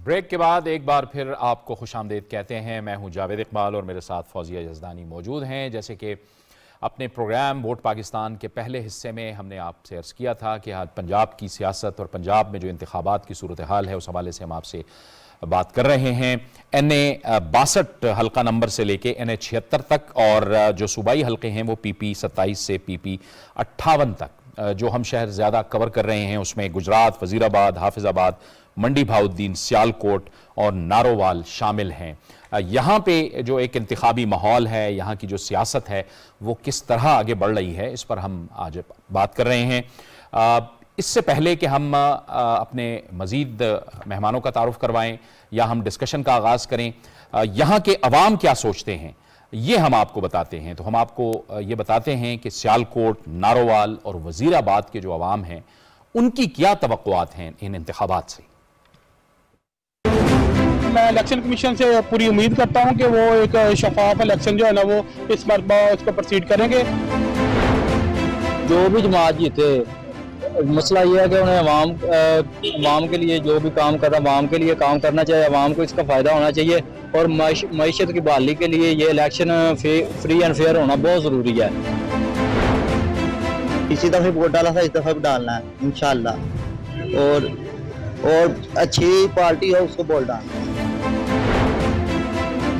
Break के बाद एक बार फिर आपको खुशामदीद कहते हैं। मैं हूं जावेद इकबाल और मेरे साथ फौजिया यज़दानी मौजूद हैं। जैसे कि अपने प्रोग्राम वोट पाकिस्तान के पहले हिस्से में हमने आपसे अर्ज़ किया था कि आज पंजाब की सियासत और पंजाब में जो इंतखाबात की सूरत हाल है उस हवाले से हम आपसे बात कर रहे हैं। NA 62 हल्का नंबर से लेके NA 76 तक और जो सूबाई हल्के हैं वो PP 27 से PP 58 तक जो हम शहर ज़्यादा कवर कर रहे हैं उसमें गुजरात, वज़ीराबाद, हाफिज़ाबाद, मंडी भाउद्दीन, सियालकोट और नारोवाल शामिल हैं। यहाँ पे जो एक इंतखाबी माहौल है, यहाँ की जो सियासत है वो किस तरह आगे बढ़ रही है, इस पर हम आज बात कर रहे हैं। इससे पहले कि हम अपने मज़ीद मेहमानों का तारुफ करवाएं या हम डिस्कशन का आगाज़ करें, यहाँ के अवाम क्या सोचते हैं ये हम आपको बताते हैं। तो हम आपको ये बताते हैं कि सियालकोट, नारोवाल और वज़ीराबाद के जो अवाम हैं उनकी क्या तवक्कुआत हैं इन इंतखाबात से। मैं इलेक्शन कमीशन से पूरी उम्मीद करता हूं कि वो एक शफाफ इलेक्शन जो है ना वो इस मरतबा उसको प्रोसीड करेंगे। जो भी जमात जीते, मसला ये है कि उन्हें अवाम के लिए जो भी काम कर रहा है अवाम के लिए काम करना चाहिए, अवाम को इसका फ़ायदा होना चाहिए और मईशत की बहाली के लिए ये इलेक्शन फ्री एंड फेयर होना बहुत ज़रूरी है। इसी दफ़े वोट डाला था, इस दफ़ा भी डालना है इंशाअल्लाह और अच्छी पार्टी है उसको वोट डालना है।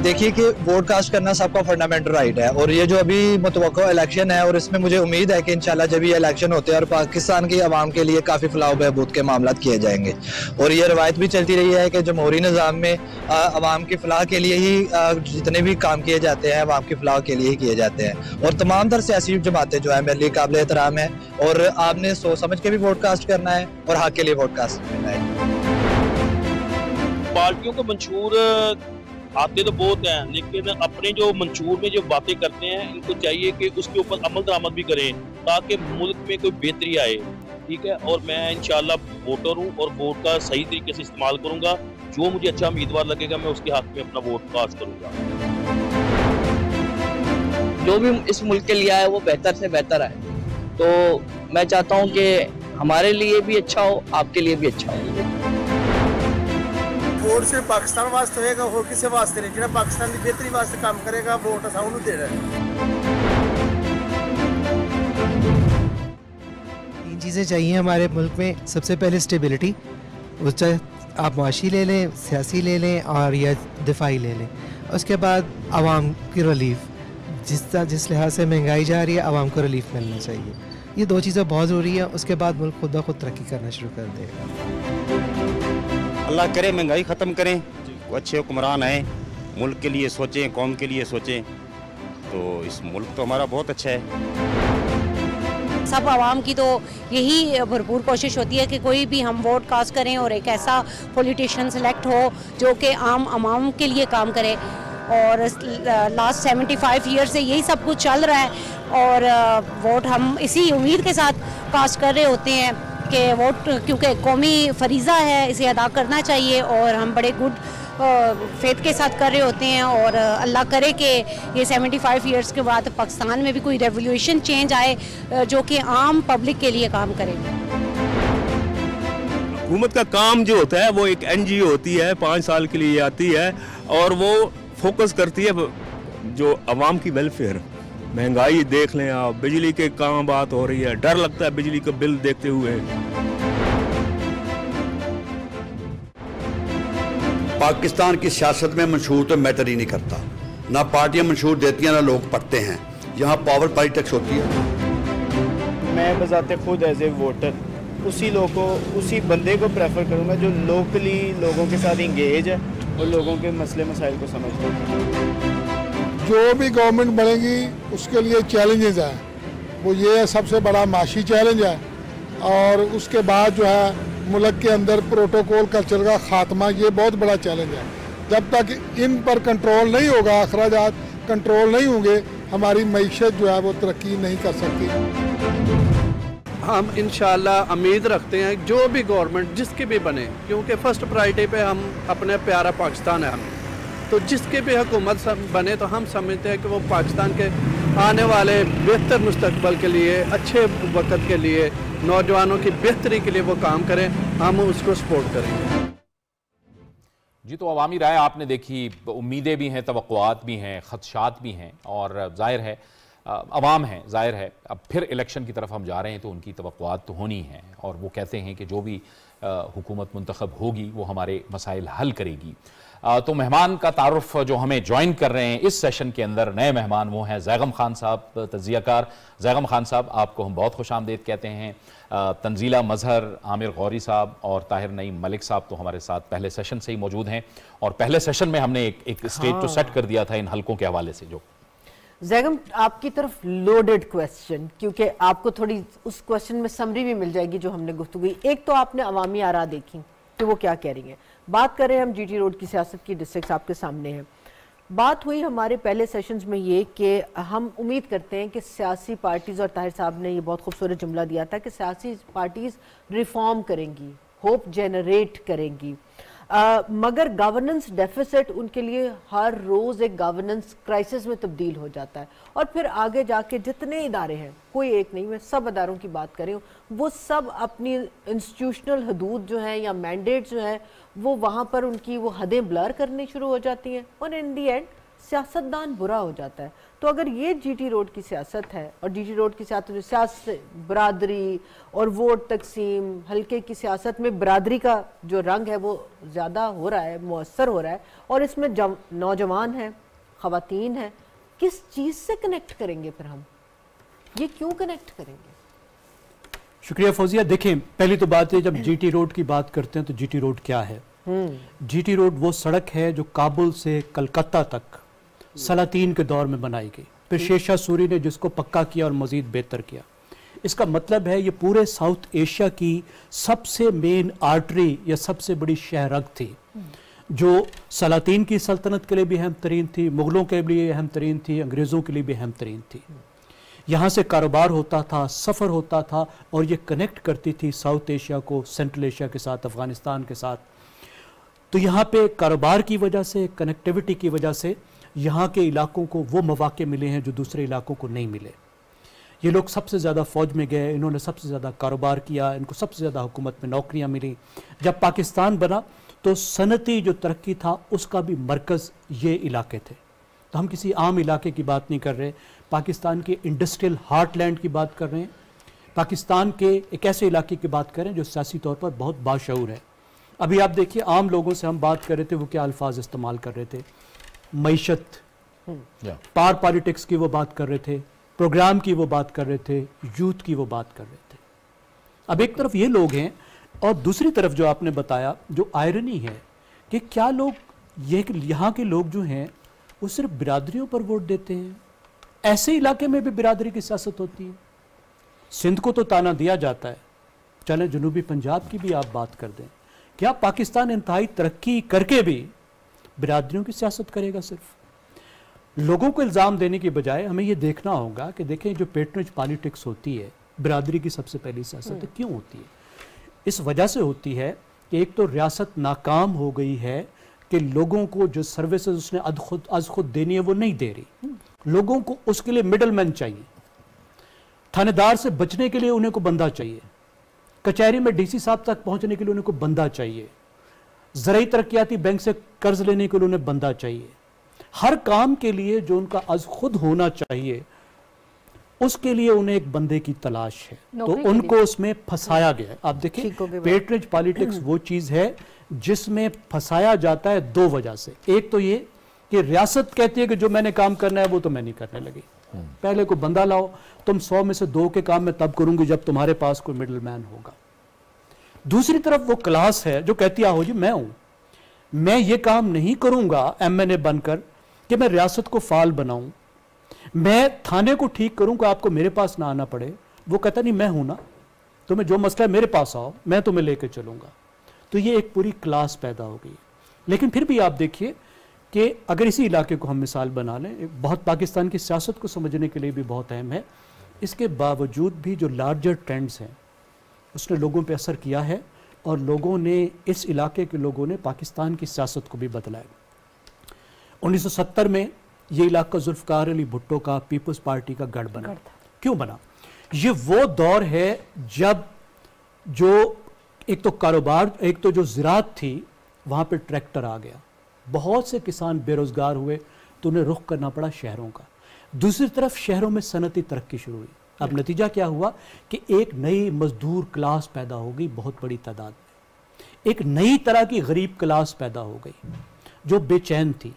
देखिए कि वोट कास्ट करना सबका फंडामेंटल राइट है और ये जो अभी मुतवक्को इलेक्शन है और इसमें मुझे उम्मीद है कि इंशाल्लाह जब ये इलेक्शन होते हैं और पाकिस्तान की आवाम के लिए काफ़ी फलाह बहबूद के मामला किए जाएंगे और ये रवायत भी चलती रही है कि जमहूरी निज़ाम में आवाम की फलाह के लिए ही जितने भी काम किए जाते हैं आवाम की फलाह के लिए ही किए जाते हैं और तमाम तर सियासी जमातें जो है मेरे लिए काबिल एहतराम है और आपने सोच समझ के भी वोट कास्ट करना है और हक के लिए वोट कास्ट करना है। पार्टियों को मंशूर आते तो बहुत हैं, लेकिन अपने जो मंशूर में जो बातें करते हैं इनको चाहिए कि उसके ऊपर अमल दरामद भी करें ताकि मुल्क में कोई बेहतरी आए। ठीक है, और मैं इंशाल्लाह वोटर हूँ और वोट का सही तरीके से इस्तेमाल करूँगा। जो मुझे अच्छा उम्मीदवार लगेगा मैं उसके हक में अपना वोट कास्ट करूँगा। जो भी इस मुल्क के लिए आए वो बेहतर से बेहतर आए, तो मैं चाहता हूँ कि हमारे लिए भी अच्छा हो, आपके लिए भी अच्छा हो। वोट सिर्फ पाकिस्तान वास्ते होएगा और किसी वास्ते नहीं। जो पाकिस्तान की बेहतरी वास्ते काम करेगा वोट असा उन्हें दे रहा है। तीन चीज़ें चाहिए हमारे मुल्क में। सबसे पहले स्टेबिलिटी, उस चाहे आप माशी ले लें, सियासी ले लें और या दिफाई ले लें। उसके बाद आवाम की रिलीफ, जिस लिहाज से महंगाई जा रही है आवाम को रिलीफ मिलना चाहिए। ये दो चीज़ें बहुत ज़रूरी है। उसके बाद मुल्क खुद ब खुद तरक्की करना शुरू कर देगा। अल्लाह करे महंगाई ख़त्म करें, अच्छे हुक्मरान आए, मुल्क के लिए सोचें, कौम के लिए सोचें, तो इस मुल्क तो हमारा बहुत अच्छा है। सब आवाम की तो यही भरपूर कोशिश होती है कि कोई भी हम वोट कास्ट करें और एक ऐसा पॉलिटिशियन सेलेक्ट हो जो कि आम आवाम के लिए काम करे। और लास्ट 75 ईयर से यही सब कुछ चल रहा है और वोट हम इसी उम्मीद के साथ कास्ट कर रहे होते हैं कि वोट क्योंकि कौमी फरीज़ा है, इसे अदा करना चाहिए और हम बड़े गुड फेथ के साथ कर रहे होते हैं। और अल्लाह करे कि ये 75 ईयर्स के बाद पाकिस्तान में भी कोई रेवोल्यूशन चेंज आए जो कि आम पब्लिक के लिए काम करे। हुकूमत का काम जो होता है वो एक NGO होती है, 5 साल के लिए आती है और वो फोकस करती है जो अवाम की वेलफेयर। महंगाई देख लें आप, बिजली के काम बात हो रही है, डर लगता है बिजली का बिल देखते हुए। पाकिस्तान की सियासत में मंशूर तो मैटर ही नहीं करता, ना पार्टियां मंशूर देती हैं ना लोग पढ़ते हैं। यहाँ पावर पॉलिटिक्स होती है। मैं बजाते खुद एज ए वोटर उसी बंदे को प्रेफर करूँगा जो लोकली लोगों के साथ इंगेज है और लोगों के मसले मसाइल को समझते हैं। जो भी गवर्नमेंट बनेगी उसके लिए चैलेंजेस हैं, वो ये है सबसे बड़ा माशी चैलेंज है और उसके बाद जो है मुल्क के अंदर प्रोटोकॉल कल्चर का खात्मा, ये बहुत बड़ा चैलेंज है। जब तक इन पर कंट्रोल नहीं होगा, अखराजात कंट्रोल नहीं होंगे, हमारी मईशत जो है वो तरक्की नहीं कर सकती। हम इंशाल्लाह उम्मीद रखते हैं जो भी गवर्नमेंट जिसके भी बने, क्योंकि फर्स्ट प्रायोरिटी पे हम अपने प्यारा पाकिस्तान है हमें, तो जिसके भी हुकूमत बने तो हम समझते हैं कि वो पाकिस्तान के आने वाले बेहतर मुस्तकबल के लिए, अच्छे वक्त के लिए, नौजवानों की बेहतरी के लिए वो काम करें, हम उसको सपोर्ट करेंगे। जी, तो अवामी राय आपने देखी, उम्मीदें भी हैं, तवक्कुआत भी हैं, खदशात भी हैं, और जाहिर है अवाम है, जाहिर है अब फिर इलेक्शन की तरफ हम जा रहे हैं तो उनकी तवक्कुआत तो होनी है, और वो कहते हैं कि जो भी हुकूमत मुंतखब होगी वो हमारे मसाइल हल करेगी। तो मेहमान का तारुफ जो हमें ज्वाइन कर रहे हैं इस सेशन के अंदर, नए मेहमान वो हैं ज़ैगम खान साहब, तज्ज़ियाकार। ज़ैगम खान साहब, आपको हम बहुत खुश आमदीद कहते हैं। तंजीला मजहर, आमिर गौरी साहब और ताहिर नईम मलिक साहब तो हमारे साथ पहले सेशन से ही मौजूद हैं, और पहले सेशन में हमने एक स्टेज तो सेट कर दिया था इन हलकों के हवाले से। जो ज़ैगम, आपकी तरफ लोडेड क्वेश्चन, क्योंकि आपको थोड़ी उस क्वेश्चन में समरी भी मिल जाएगी जो हमने गुफ्तगू की। एक तो आपने अवामी आरा देखी कि वो क्या कह रही हैं, बात करें हम जीटी रोड की सियासत की, डिस्ट्रिक्ट आपके सामने है। बात हुई हमारे पहले सेशंस में ये कि हम उम्मीद करते हैं कि सियासी पार्टीज़, और ताहिर साहब ने ये बहुत खूबसूरत जुमला दिया था कि सियासी पार्टीज़ रिफॉर्म करेंगी, होप जनरेट करेंगी, मगर गवर्नेंस डेफिसिट उनके लिए हर रोज़ एक गवर्नेंस क्राइसिस में तब्दील हो जाता है, और फिर आगे जाके जितने इदारे हैं, कोई एक नहीं, मैं सब इदारों की बात कर रही हूँ, वो सब अपनी इंस्टीट्यूशनल हदूद जो हैं या मैंडेट जो है वो वहाँ पर उनकी वो हदें ब्लर करनी शुरू हो जाती हैं, और इन दी एंड सियासतदान बुरा हो जाता है। तो अगर ये जीटी रोड की सियासत है, और जीटी रोड की सियासत बरादरी और वोट तकसीम, हल्के की सियासत में बरादरी का जो रंग है वो ज़्यादा हो रहा है, मुअस्सर हो रहा है, और इसमें नौजवान हैं, ख़वातीन हैं, किस चीज़ से कनेक्ट करेंगे फिर हम, ये क्यों कनेक्ट करेंगे? शुक्रिया फौजिया। देखें, पहली तो बात है, जब जीटी रोड की बात करते हैं तो जीटी रोड क्या है? जीटी रोड वो सड़क है जो काबुल से कलकत्ता तक सलातीन के दौर में बनाई गई, फिर शेरशाह सूरी ने जिसको पक्का किया और मजीद बेहतर किया। इसका मतलब है ये पूरे साउथ एशिया की सबसे मेन आर्टरी या सबसे बड़ी शहरग थी, जो सलातीन की सल्तनत के लिए भी अहम तरीन थी, मुगलों के लिए अहम तरीन थी, अंग्रेज़ों के लिए भी अहम तरीन थी। यहाँ से कारोबार होता था, सफ़र होता था, और ये कनेक्ट करती थी साउथ एशिया को सेंट्रल एशिया के साथ, अफ़गानिस्तान के साथ। तो यहाँ पे कारोबार की वजह से, कनेक्टिविटी की वजह से यहाँ के इलाकों को वो मौके मिले हैं जो दूसरे इलाकों को नहीं मिले। ये लोग सबसे ज़्यादा फ़ौज में गए, इन्होंने सबसे ज़्यादा कारोबार किया, इनको सबसे ज़्यादा हुकूमत में नौकरियाँ मिली। जब पाकिस्तान बना तो सनती जो तरक्की था उसका भी मरकज़ ये इलाके थे। तो हम किसी आम इलाके की बात नहीं कर रहे, पाकिस्तान के इंडस्ट्रियल हार्टलैंड की बात कर रहे हैं, पाकिस्तान के एक ऐसे इलाके की बात करें जो सियासी तौर पर बहुत बाशऊर है। अभी आप देखिए, आम लोगों से हम बात कर रहे थे, वो क्या अल्फाज इस्तेमाल कर रहे थे, मईशत, पावर पॉलिटिक्स की वो बात कर रहे थे, प्रोग्राम की वो बात कर रहे थे, यूथ की वो बात कर रहे थे। अब एक तरफ ये लोग हैं, और दूसरी तरफ जो आपने बताया, जो आयरनी है कि क्या लोग, ये यहाँ के लोग जो हैं वो सिर्फ बिरादरियों पर वोट देते हैं। ऐसे इलाके में भी बिरादरी की सियासत होती है। सिंध को तो ताना दिया जाता है, चलें जनूबी पंजाब की भी आप बात कर दें, क्या पाकिस्तान इंतहाई तरक्की करके भी बिरादरियों की सियासत करेगा? सिर्फ लोगों को इल्ज़ाम देने की बजाय हमें ये देखना होगा कि देखें, जो पेट्रोनेज पॉलिटिक्स होती है, बिरादरी की सबसे पहली सियासत क्यों होती है? इस वजह से होती है कि एक तो रियासत नाकाम हो गई है कि लोगों को जो सर्विसेज उसने अज खुद देनी है वो नहीं दे रही। लोगों को उसके लिए मिडलमैन चाहिए, थानेदार से बचने के लिए उन्हें को बंदा चाहिए, कचहरी में डीसी साहब तक पहुंचने के लिए उन्हें को बंदा चाहिए, ज़राई तरक्याती बैंक से कर्ज लेने के लिए उन्हें बंदा चाहिए। हर काम के लिए जो उनका अज खुद होना चाहिए उसके लिए उन्हें एक बंदे की तलाश है, तो उनको उसमें फंसाया गया है। आप देखिए, पेट्रोनेज पॉलिटिक्स वो चीज है जिसमें फंसाया जाता है दो वजह से। एक तो ये कि रियासत कहती है कि जो मैंने काम करना है वो तो मैं नहीं करने लगी, पहले को बंदा लाओ, तुम 100 में से 2 के काम मैं तब करूंगी जब तुम्हारे पास कोई मिडल मैन होगा। दूसरी तरफ वो क्लास है जो कहती है आओ जी मैं हूं, मैं ये काम नहीं करूंगा एमएनए बनकर कि मैं रियासत को फाल बनाऊं, मैं थाने को ठीक करूं कि आपको मेरे पास ना आना पड़े। वो कहता नहीं मैं हूं ना, तुम्हें जो मसला है मेरे पास आओ, मैं तुम्हें लेकर चलूंगा। तो ये एक पूरी क्लास पैदा हो गई। लेकिन फिर भी आप देखिए कि अगर इसी इलाके को हम मिसाल बना लें, बहुत पाकिस्तान की सियासत को समझने के लिए भी बहुत अहम है, इसके बावजूद भी जो लार्जर ट्रेंड्स हैं उसने लोगों पे असर किया है, और लोगों ने, इस इलाके के लोगों ने पाकिस्तान की सियासत को भी बदला है। 1970 में ये इलाका जुल्फ़िकार अली भुट्टो का पीपल्स पार्टी का गढ़ बना। क्यों बना? ये वो दौर है जब जो एक तो कारोबार, एक तो जो ज़राअत थी वहाँ पे ट्रैक्टर आ गया, बहुत से किसान बेरोजगार हुए तो उन्हें रुख करना पड़ा शहरों का। दूसरी तरफ शहरों में सनती तरक्की शुरू हुई। अब नतीजा क्या हुआ कि एक नई मजदूर क्लास पैदा हो गई बहुत बड़ी तादाद में, एक नई तरह की गरीब क्लास पैदा हो गई जो बेचैन थी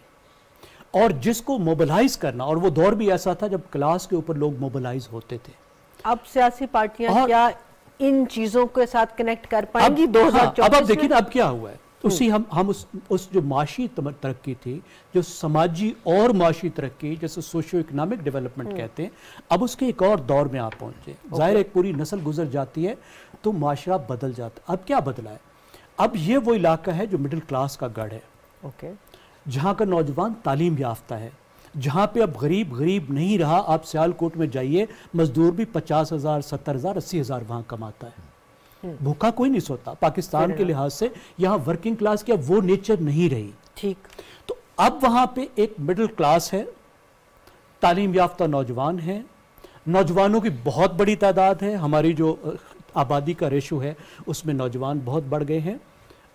और जिसको मोबिलाइज करना, और वो दौर भी ऐसा था जब क्लास के ऊपर लोग मोबिलाइज होते थे। अब सियासी पार्टियां क्या इन चीजों के साथ कनेक्ट कर पाएंगी 2024 अब देखिए अब क्या हुआ है, उसी हम उस जो माशी तरक्की थी, जो समाजी और माशी तरक्की जिसे सोशियो इकोनॉमिक डेवलपमेंट कहते हैं, अब उसके एक और दौर में आप पहुंचे। जाहिर एक पूरी नस्ल गुजर जाती है तो माशरा बदल जाता है। अब क्या बदला है, अब ये वो इलाका है जो मिडिल क्लास का गढ़ है, जहाँ का नौजवान तालीम याफ्ता है, जहाँ पे अब गरीब नहीं रहा। आप सियालकोट में जाइए, मजदूर भी 50,000, 70,000, 80,000 वहाँ कमाता है, भूखा कोई नहीं सोता। पाकिस्तान के लिहाज से यहाँ वर्किंग क्लास की अब वो नेचर नहीं रही। ठीक, तो अब वहाँ पे एक मिडिल क्लास है, तालीम याफ्ता नौजवान है, नौजवानों की बहुत बड़ी तादाद है। हमारी जो आबादी का रेशो है उसमें नौजवान बहुत बढ़ गए हैं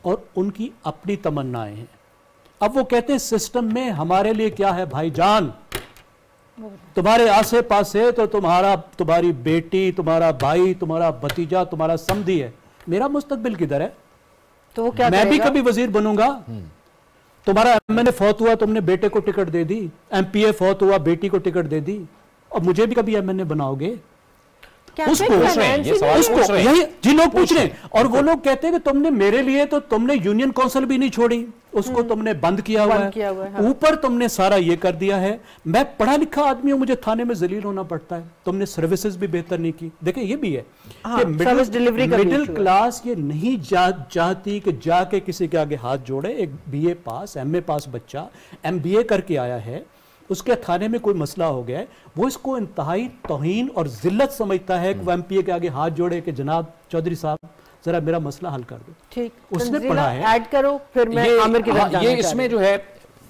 और उनकी अपनी तमन्नाएं हैं। अब वो कहते हैं सिस्टम में हमारे लिए क्या है भाईजान, तुम्हारे आसे पासे तो तुम्हारी बेटी, तुम्हारा भाई, तुम्हारा भतीजा, तुम्हारा समधी है, मेरा मुस्तकबिल किधर है? तो क्या मैं भी कभी वजीर बनूंगा। तुम्हारा एमएनए फौत हुआ, तुमने बेटे को टिकट दे दी, एमपीए फौत हुआ, बेटी को टिकट दे दी, और मुझे भी कभी एमएनए बनाओगे? उसको यही जी लोग पूछ रहे हैं। और वो लोग कहते हैं कि तुमने मेरे लिए तो तुमने यूनियन काउंसिल भी नहीं छोड़ी, उसको तुमने बंद किया हुआ है, ऊपर तुमने सारा ये कर दिया है। मैं पढ़ा लिखा आदमी हूं, मुझे थाने में जलील होना पड़ता है, तुमने सर्विसेज भी बेहतर नहीं की। देखिए ये भी है कि मिडिल क्लास ये नहीं चाहती कि जाके किसी के आगे हाथ जोड़े। एक बीए पास, एमए पास बच्चा एमबीए करके आया है, उसके थाने में कोई मसला हो गया है, वो इसको इंतहाई तौहीन और जिल्लत समझता है कि वो एमपीए के आगे हाथ जोड़े कि जनाब चौधरी साहब जरा मेरा मसला हल कर दो। ठीक, उसने पढ़ा है, ऐड करो, फिर मैं आमिर की तरफ जाना ये इसमें जो है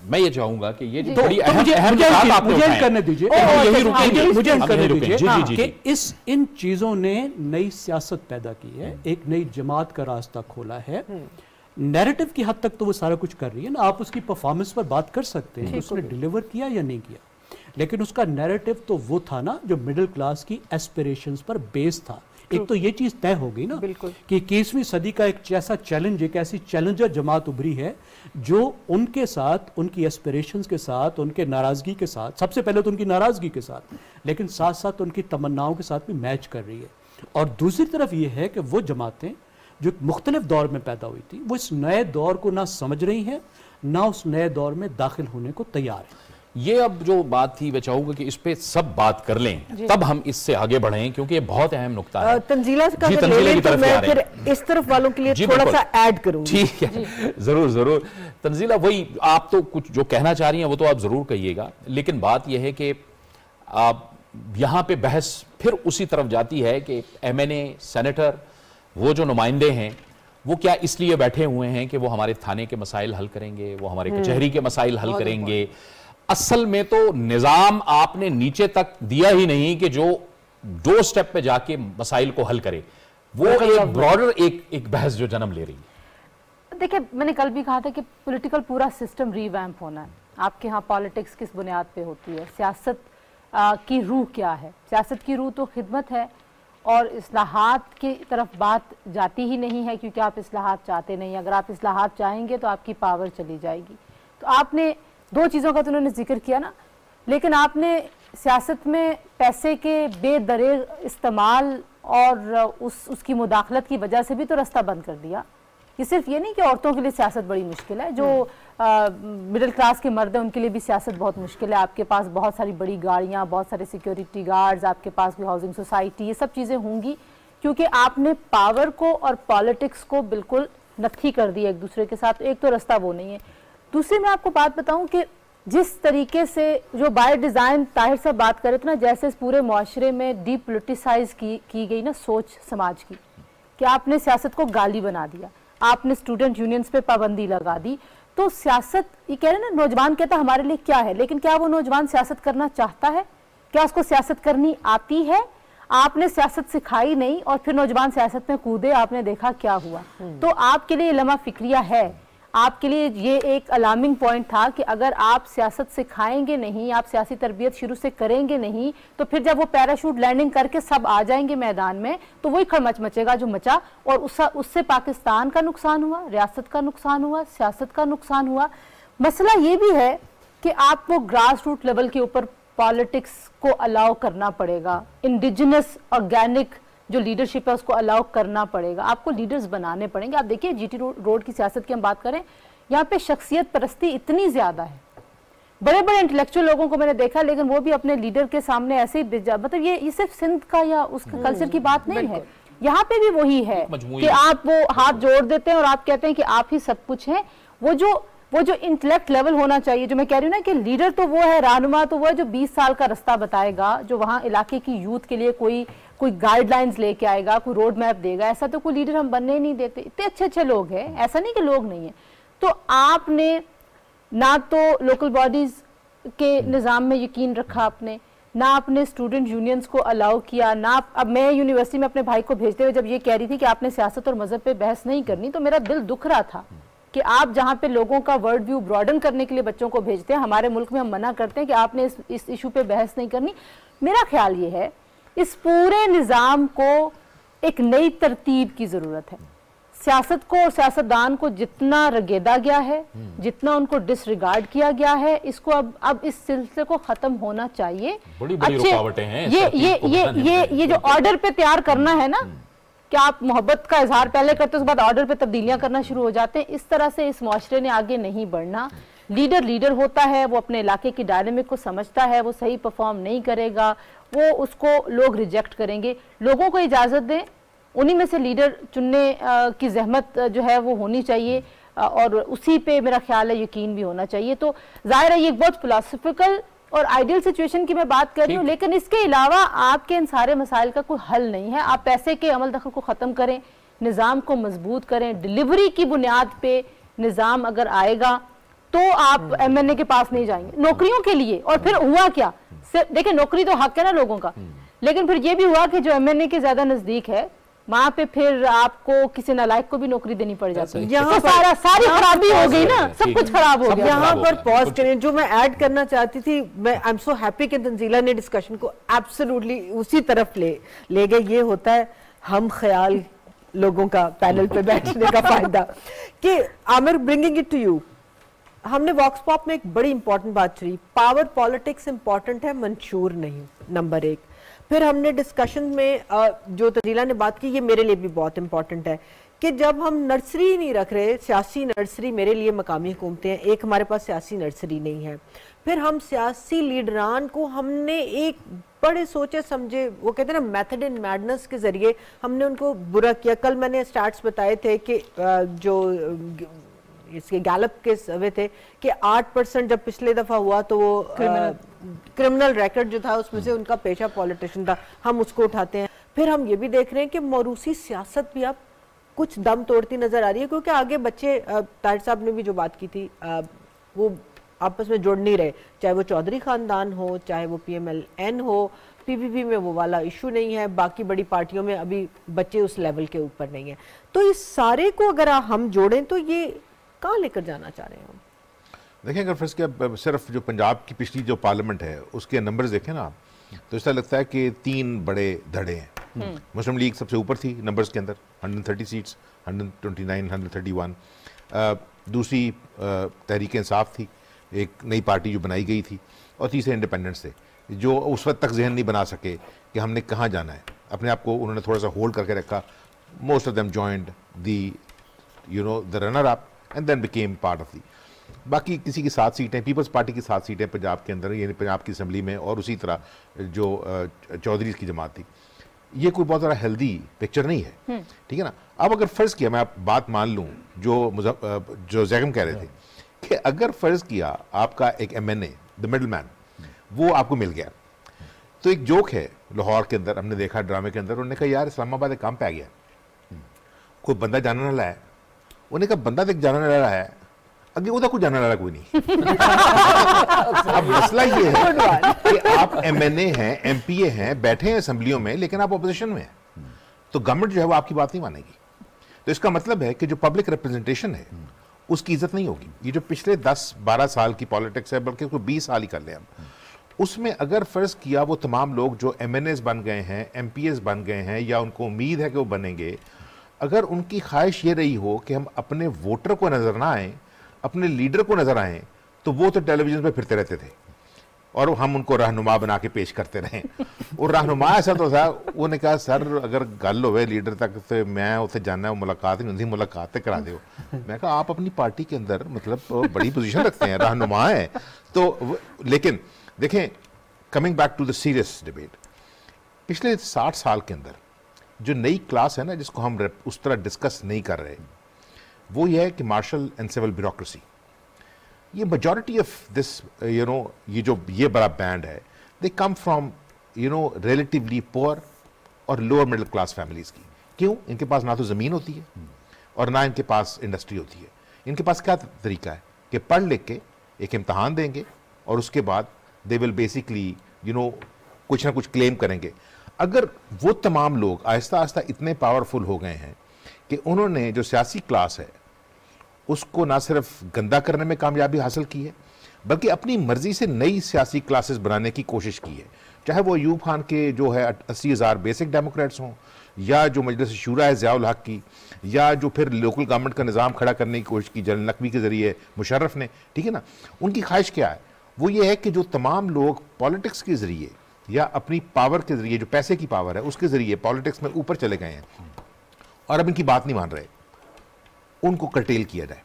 मैं ये चाहूंगा कि ये जो बड़ी अहम मुझे करने दीजिए, मुझे करने दीजिए कि इन चीजों ने नई सियासत पैदा की है, एक नई जमात का रास्ता खोला है। नैरेटिव की हद तक तो वो सारा कुछ कर रही है ना, आप उसकी परफॉर्मेंस पर बात कर सकते हैं, उसने डिलीवर किया या नहीं किया, लेकिन उसका नैरेटिव तो वो था ना जो मिडिल क्लास की एस्पिरेशंस पर बेस था। एक तो ये चीज तय हो गई ना कि 21वीं सदी का एक ऐसा चैलेंज, एक ऐसी चैलेंजर जमात उभरी है जो उनके साथ, उनकी एस्पिरेशंस के साथ, उनके नाराजगी के साथ, सबसे पहले तो उनकी नाराजगी के साथ, लेकिन साथ साथ उनकी तमन्नाओं के साथ भी मैच कर रही है। और दूसरी तरफ ये है कि वो जमातें जो मुख्तलिफ दौर में पैदा हुई थी, वो इस नए दौर को ना समझ रही हैं, ना उस नए दौर में दाखिल होने को तैयार है। ये अब जो बात थी मैं चाहूंगा कि इस पे सब बात कर लें, तब हम इससे आगे बढ़ें, क्योंकि ये बहुत अहम नुकता है। तंजीला का ले तो मैं फिर इस तरफ वालों के लिए थोड़ा सा ऐड करूंगी। ठीक है, जरूर जरूर। तंजीला, वही आप तो कुछ जो कहना चाह रही हैं वो तो आप जरूर कहिएगा, लेकिन बात यह है कि आप यहाँ पे बहस फिर उसी तरफ जाती है कि एमएनए, सेनेटर, वो जो नुमाइंदे हैं वो क्या इसलिए बैठे हुए हैं कि वो हमारे थाने के मसाइल हल करेंगे, वो हमारे कचहरी के मसाइल हल करेंगे। असल में तो निजाम आपने नीचे तक दिया ही नहीं कि जो 2 स्टेप पे जाके मसाइल को हल करे। वो एक ब्रॉडर एक बहस जो जन्म ले रही है। देखिए, मैंने कल भी कहा था कि पॉलिटिकल पूरा सिस्टम रीवैम्प होना है। आपके यहाँ पॉलिटिक्स किस बुनियाद पे होती है, सियासत की रूह क्या है? सियासत की रूह तो खिदमत है और इस्लाहात की तरफ बात जाती ही नहीं है, क्योंकि आप इस्लाहात चाहते नहीं। अगर आप इस्लाहात चाहेंगे तो आपकी पावर चली जाएगी। तो आपने 2 चीज़ों का तो उन्होंने जिक्र किया ना, लेकिन आपने सियासत में पैसे के बेदरेग इस्तेमाल और उसकी मुदाखलत की वजह से भी तो रास्ता बंद कर दिया। ये सिर्फ ये नहीं कि औरतों के लिए सियासत बड़ी मुश्किल है, जो मिडिल क्लास के मर्द हैं उनके लिए भी सियासत बहुत मुश्किल है। आपके पास बहुत सारी बड़ी गाड़ियाँ, बहुत सारे सिक्योरिटी गार्ड्स, आपके पास भी हाउसिंग सोसाइटी, ये सब चीज़ें होंगी क्योंकि आपने पावर को और पॉलिटिक्स को बिल्कुल नत्थी कर दिया एक दूसरे के साथ। एक तो रास्ता वो नहीं है। दूसरी मैं आपको बात बताऊं कि जिस तरीके से जो बाय डिज़ाइन ताहिर साहब बात करे थे ना, जैसे इस पूरे मुआशरे में डीपोलिटिसाइज की गई ना सोच समाज की, कि आपने सियासत को गाली बना दिया, आपने स्टूडेंट यूनियंस पे पाबंदी लगा दी। तो सियासत, ये कह रहे हैं ना, नौजवान कहता हमारे लिए क्या है, लेकिन क्या वो नौजवान सियासत करना चाहता है? क्या उसको सियासत करनी आती है? आपने सियासत सिखाई नहीं और फिर नौजवान सियासत में कूदे, आपने देखा क्या हुआ। तो आपके लिए लम्हा फिक्रिया है, आपके लिए ये एक अलार्मिंग पॉइंट था कि अगर आप सियासत सिखाएंगे नहीं, आप सियासी तरबियत शुरू से करेंगे नहीं, तो फिर जब वो पैराशूट लैंडिंग करके सब आ जाएंगे मैदान में तो वही खड़मच मचेगा जो मचा, और उससे पाकिस्तान का नुकसान हुआ, रियासत का नुकसान हुआ, सियासत का नुकसान हुआ। मसला ये भी है कि आपको ग्रास रूट लेवल के ऊपर पॉलिटिक्स को अलाउ करना पड़ेगा, इंडिजिनस ऑर्गेनिक जो लीडरशिप है उसको अलाउ करना पड़ेगा, आपको लीडर्स बनाने पड़ेंगे। आप देखिए जीटी रोड की सियासत की हम बात करें, यहाँ पे शख्सियत परस्ती इतनी ज्यादा है, बड़े बड़े इंटेलेक्चुअल लोगों को मैंने देखा, लेकिन वो भी अपने लीडर के सामने ऐसे ही मतलब ये सिर्फ सिंध का या उसका कल्चर की बात नहीं है, यहाँ पे भी वही है कि आप वो हाथ जोड़ देते हैं और आप कहते हैं कि आप ही सब कुछ हैं। वो जो इंटेलेक्ट लेवल होना चाहिए, जो मैं कह रही हूँ ना कि लीडर तो वो है, रहनुमा तो वो है जो 20 साल का रास्ता बताएगा, जो वहाँ इलाके की यूथ के लिए कोई गाइडलाइंस लेके आएगा, कोई रोड मैप देगा। ऐसा तो कोई लीडर हम बनने ही नहीं देते, इतने अच्छे अच्छे लोग हैं, ऐसा नहीं कि लोग नहीं है। तो आपने ना तो लोकल बॉडीज के निज़ाम में यकीन रखा आपने, ना आपने स्टूडेंट यूनियंस को अलाउ किया, ना अब मैं यूनिवर्सिटी में अपने भाई को भेजते हुए जब ये कह रही थी कि आपने सियासत और मजहब पे बहस नहीं करनी, तो मेरा दिल दुख रहा था कि आप जहाँ पे लोगों का वर्ल्ड व्यू ब्रॉडन करने के लिए बच्चों को भेजते हैं, हमारे मुल्क में हम मना करते हैं कि आपने इस इशू पे बहस नहीं करनी। मेरा ख्याल ये है इस पूरे निज़ाम को एक नई तरतीब की ज़रूरत है। सियासत को और सियासतदान को जितना रगेदा गया है, जितना उनको डिसरिगार्ड किया गया है, इसको अब इस सिलसिले को ख़त्म होना चाहिए। बड़ी रुकावटें हैं ये जो ऑर्डर पे तैयार करना है ना कि आप मोहब्बत का इजहार पहले करते उसके बाद ऑर्डर पे तब्दीलियां करना शुरू हो जाते हैं, इस तरह से इस मुआशरे ने आगे नहीं बढ़ना। लीडर होता है, वो अपने इलाके की डायनेमिक को समझता है, वो सही परफॉर्म नहीं करेगा, वो उसको लोग रिजेक्ट करेंगे। लोगों को इजाज़त दें, उन्हीं में से लीडर चुनने की जहमत जो है वो होनी चाहिए, और उसी पे मेरा ख्याल है यकीन भी होना चाहिए। तो जाहिर है ये बहुत फिलोसफिकल और आइडियल सिचुएशन की मैं बात कर रही हूँ, लेकिन इसके अलावा आपके इन सारे मसाइल का कोई हल नहीं है। आप पैसे के अमल दखल को ख़त्म करें, निज़ाम को मजबूत करें, डिलीवरी की बुनियाद पे निज़ाम अगर आएगा तो आप MNA के पास नहीं जाएंगे नौकरियों के लिए। और फिर हुआ क्या, देखिए नौकरी तो हक है ना लोगों का, लेकिन फिर ये भी हुआ कि जो MNA के ज्यादा नजदीक है वहां पे फिर आपको किसी नालायक को भी नौकरी देनी पड़ जाती है। यहाँ सारी खराबी हो गई ना, सब कुछ खराब हो गया। यहाँ पर पॉज करें, जो मैं ऐड करना चाहती थी, मैं आई एम सो हैप्पी कि तंजीला ने डिस्कशन को एब्सोल्युटली उसी तरफ ले गए। ये होता है हम ख्याल लोगों का पैनल पे बैठने का फायदा। कि Aamir, bringing it to you, हमने वॉक्स पॉप में एक बड़ी इंपॉर्टेंट बात छड़ी, पावर पॉलिटिक्स इंपॉर्टेंट है, मंशूर नहीं, नंबर एक। फिर हमने डिस्कशन में जो तंजीला ने बात की, ये मेरे लिए भी बहुत इंपॉर्टेंट है कि जब हम नर्सरी नहीं रख रहे, सियासी नर्सरी, मेरे लिए मकामी हुकूमतें हैं, एक हमारे पास सियासी नर्सरी नहीं है। फिर हम सियासी लीडरान को हमने एक बड़े सोचे समझे, वो कहते हैं ना मेथड इन मैडनेस के जरिए हमने उनको बुरा किया। कल मैंने स्टैट्स बताए थे कि जो इसके गैलप के सर्वे थे कि 8% जब पिछले दफा हुआ तो वो क्रिमिनल रिकॉर्ड जो था उसमें से उनका पेशा पॉलिटिशियन था, हम उसको उठाते हैं। फिर हम ये भी देख रहे हैं कि मौरूसी सियासत भी अब कुछ दम तोड़ती नजर आ रही है, क्योंकि आगे बच्चे, ताहिर साहब ने भी जो बात की थी, वो आपस में जुड़ नहीं रहे, चाहे वो चौधरी खानदान हो, चाहे वो PMLN हो, PPP में वो वाला इशू नहीं है, बाकी बड़ी पार्टियों में अभी बच्चे उस लेवल के ऊपर नहीं है। तो इस सारे को अगर हम जोड़ें तो ये कहाँ लेकर जाना चाह रहे हैं हम? देखें, अगर फर्स्ट क्या सिर्फ जो पंजाब की पिछली जो पार्लियामेंट है उसके नंबर्स देखें ना, तो ऐसा लगता है कि 3 बड़े धड़े हैं। मुस्लिम लीग सबसे ऊपर थी नंबर्स के अंदर, 130 सीट्स, 129, 131। दूसरी तहरीक इंसाफ थी, एक नई पार्टी जो बनाई गई थी, और तीसरे इंडिपेंडेंट्स थे जो उस वक्त तक जहन नहीं बना सके कि हमने कहाँ जाना है। अपने आप को उन्होंने थोड़ा सा होल्ड करके रखा। Most of them joined the runner up and then became part of the. बाकी किसी की 7 सीटें, पीपल्स पार्टी की 7 सीटें पंजाब के अंदर, यानी पंजाब की असम्बली में, और उसी तरह जो चौधरी की जमात थी। ये कोई बहुत ज़्यादा हेल्दी पिक्चर नहीं है, ठीक है ना। अब अगर फ़र्ज़ किया, मैं आप बात मान लूँ जो जैगम कह रहे थे कि अगर फ़र्ज़ किया आपका एक MNA, द मिडल मैन, वो आपको मिल गया, तो एक जोक है लाहौर के अंदर, हमने देखा ड्रामे के अंदर, उन्होंने कहा यार इस्लामाबाद एक काम पे आ गया, कोई बंदा जाना ना लाया। उन्हें कहा बंदा देख जाना लड़ा है, अगे उधर कोई जाना लड़ा कोई नहीं। अब मसला ये है कि आप MNA हैं, MPA हैं, बैठे हैं असेंबलियों में, लेकिन आप अपोजिशन में हैं, तो गवर्नमेंट जो है वो आपकी बात नहीं मानेगी। तो इसका मतलब है कि जो पब्लिक रिप्रेजेंटेशन है उसकी इज्जत नहीं होगी। ये जो पिछले 10-12 साल की पॉलिटिक्स है, बल्कि उसको 20 साल ही कर लें हम, उसमें अगर फ़र्ज़ किया वो तमाम लोग जो MNAs बन गए हैं, MPs बन गए हैं, या उनको उम्मीद है कि वो बनेंगे, अगर उनकी ख्वाहिश ये रही हो कि हम अपने वोटर को नज़र ना आएँ, अपने लीडर को नज़र आएँ, तो वो तो टेलीविज़न पे फिरते रहते थे और हम उनको रहनुमा बना के पेश करते रहे। और रहनुमा ऐसा तो था, उन्होंने कहा सर अगर गल होवे लीडर तक तो मैं उत्थे जाना है, मुलाकात ही नहीं होती, मुलाकात करा दो। मैं कहा आप अपनी पार्टी के अंदर मतलब बड़ी पोजीशन रखते हैं, रहनुमा है तो। लेकिन देखें, coming back to the serious debate, पिछले 60 साल के अंदर जो नई क्लास है ना, जिसको हम उस तरह डिस्कस नहीं कर रहे, वो ये है कि मार्शल एंड सिविल ब्यूरोक्रेसी। ये मेजॉरिटी ऑफ दिस ये बड़ा बैंड है, दे कम फ्रॉम रिलेटिवली पुअर और लोअर मिडिल क्लास फैमिलीज की। क्यों? इनके पास ना तो ज़मीन होती है और ना इनके पास इंडस्ट्री होती है। इनके पास क्या तरीका है कि पढ़ लिख के एक इम्तहान देंगे और उसके बाद दे विल बेसिकली कुछ ना कुछ क्लेम करेंगे। अगर वो तमाम लोग आहिस्ता आहिस्ता इतने पावरफुल हो गए हैं कि उन्होंने जो सियासी क्लास है उसको ना सिर्फ गंदा करने में कामयाबी हासिल की है, बल्कि अपनी मर्जी से नई सियासी क्लासेस बनाने की कोशिश की है, चाहे वो अयूब खान के जो है 80,000 बेसिक डेमोक्रेट्स हों, या जो मजलिस शूरा है ज़ियाउल हक की, या जो फिर लोकल गवर्नमेंट का निज़ाम खड़ा करने की कोशिश की जनरल नकवी के ज़रिए मुशर्रफ ने, ठीक है ना। उनकी ख्वाहिश क्या है? वो ये है कि जो तमाम लोग पॉलिटिक्स के ज़रिए या अपनी पावर के ज़रिए, जो पैसे की पावर है उसके ज़रिए पॉलिटिक्स में ऊपर चले गए हैं और अब इनकी बात नहीं मान रहे, उनको कर्टेल किया जाए।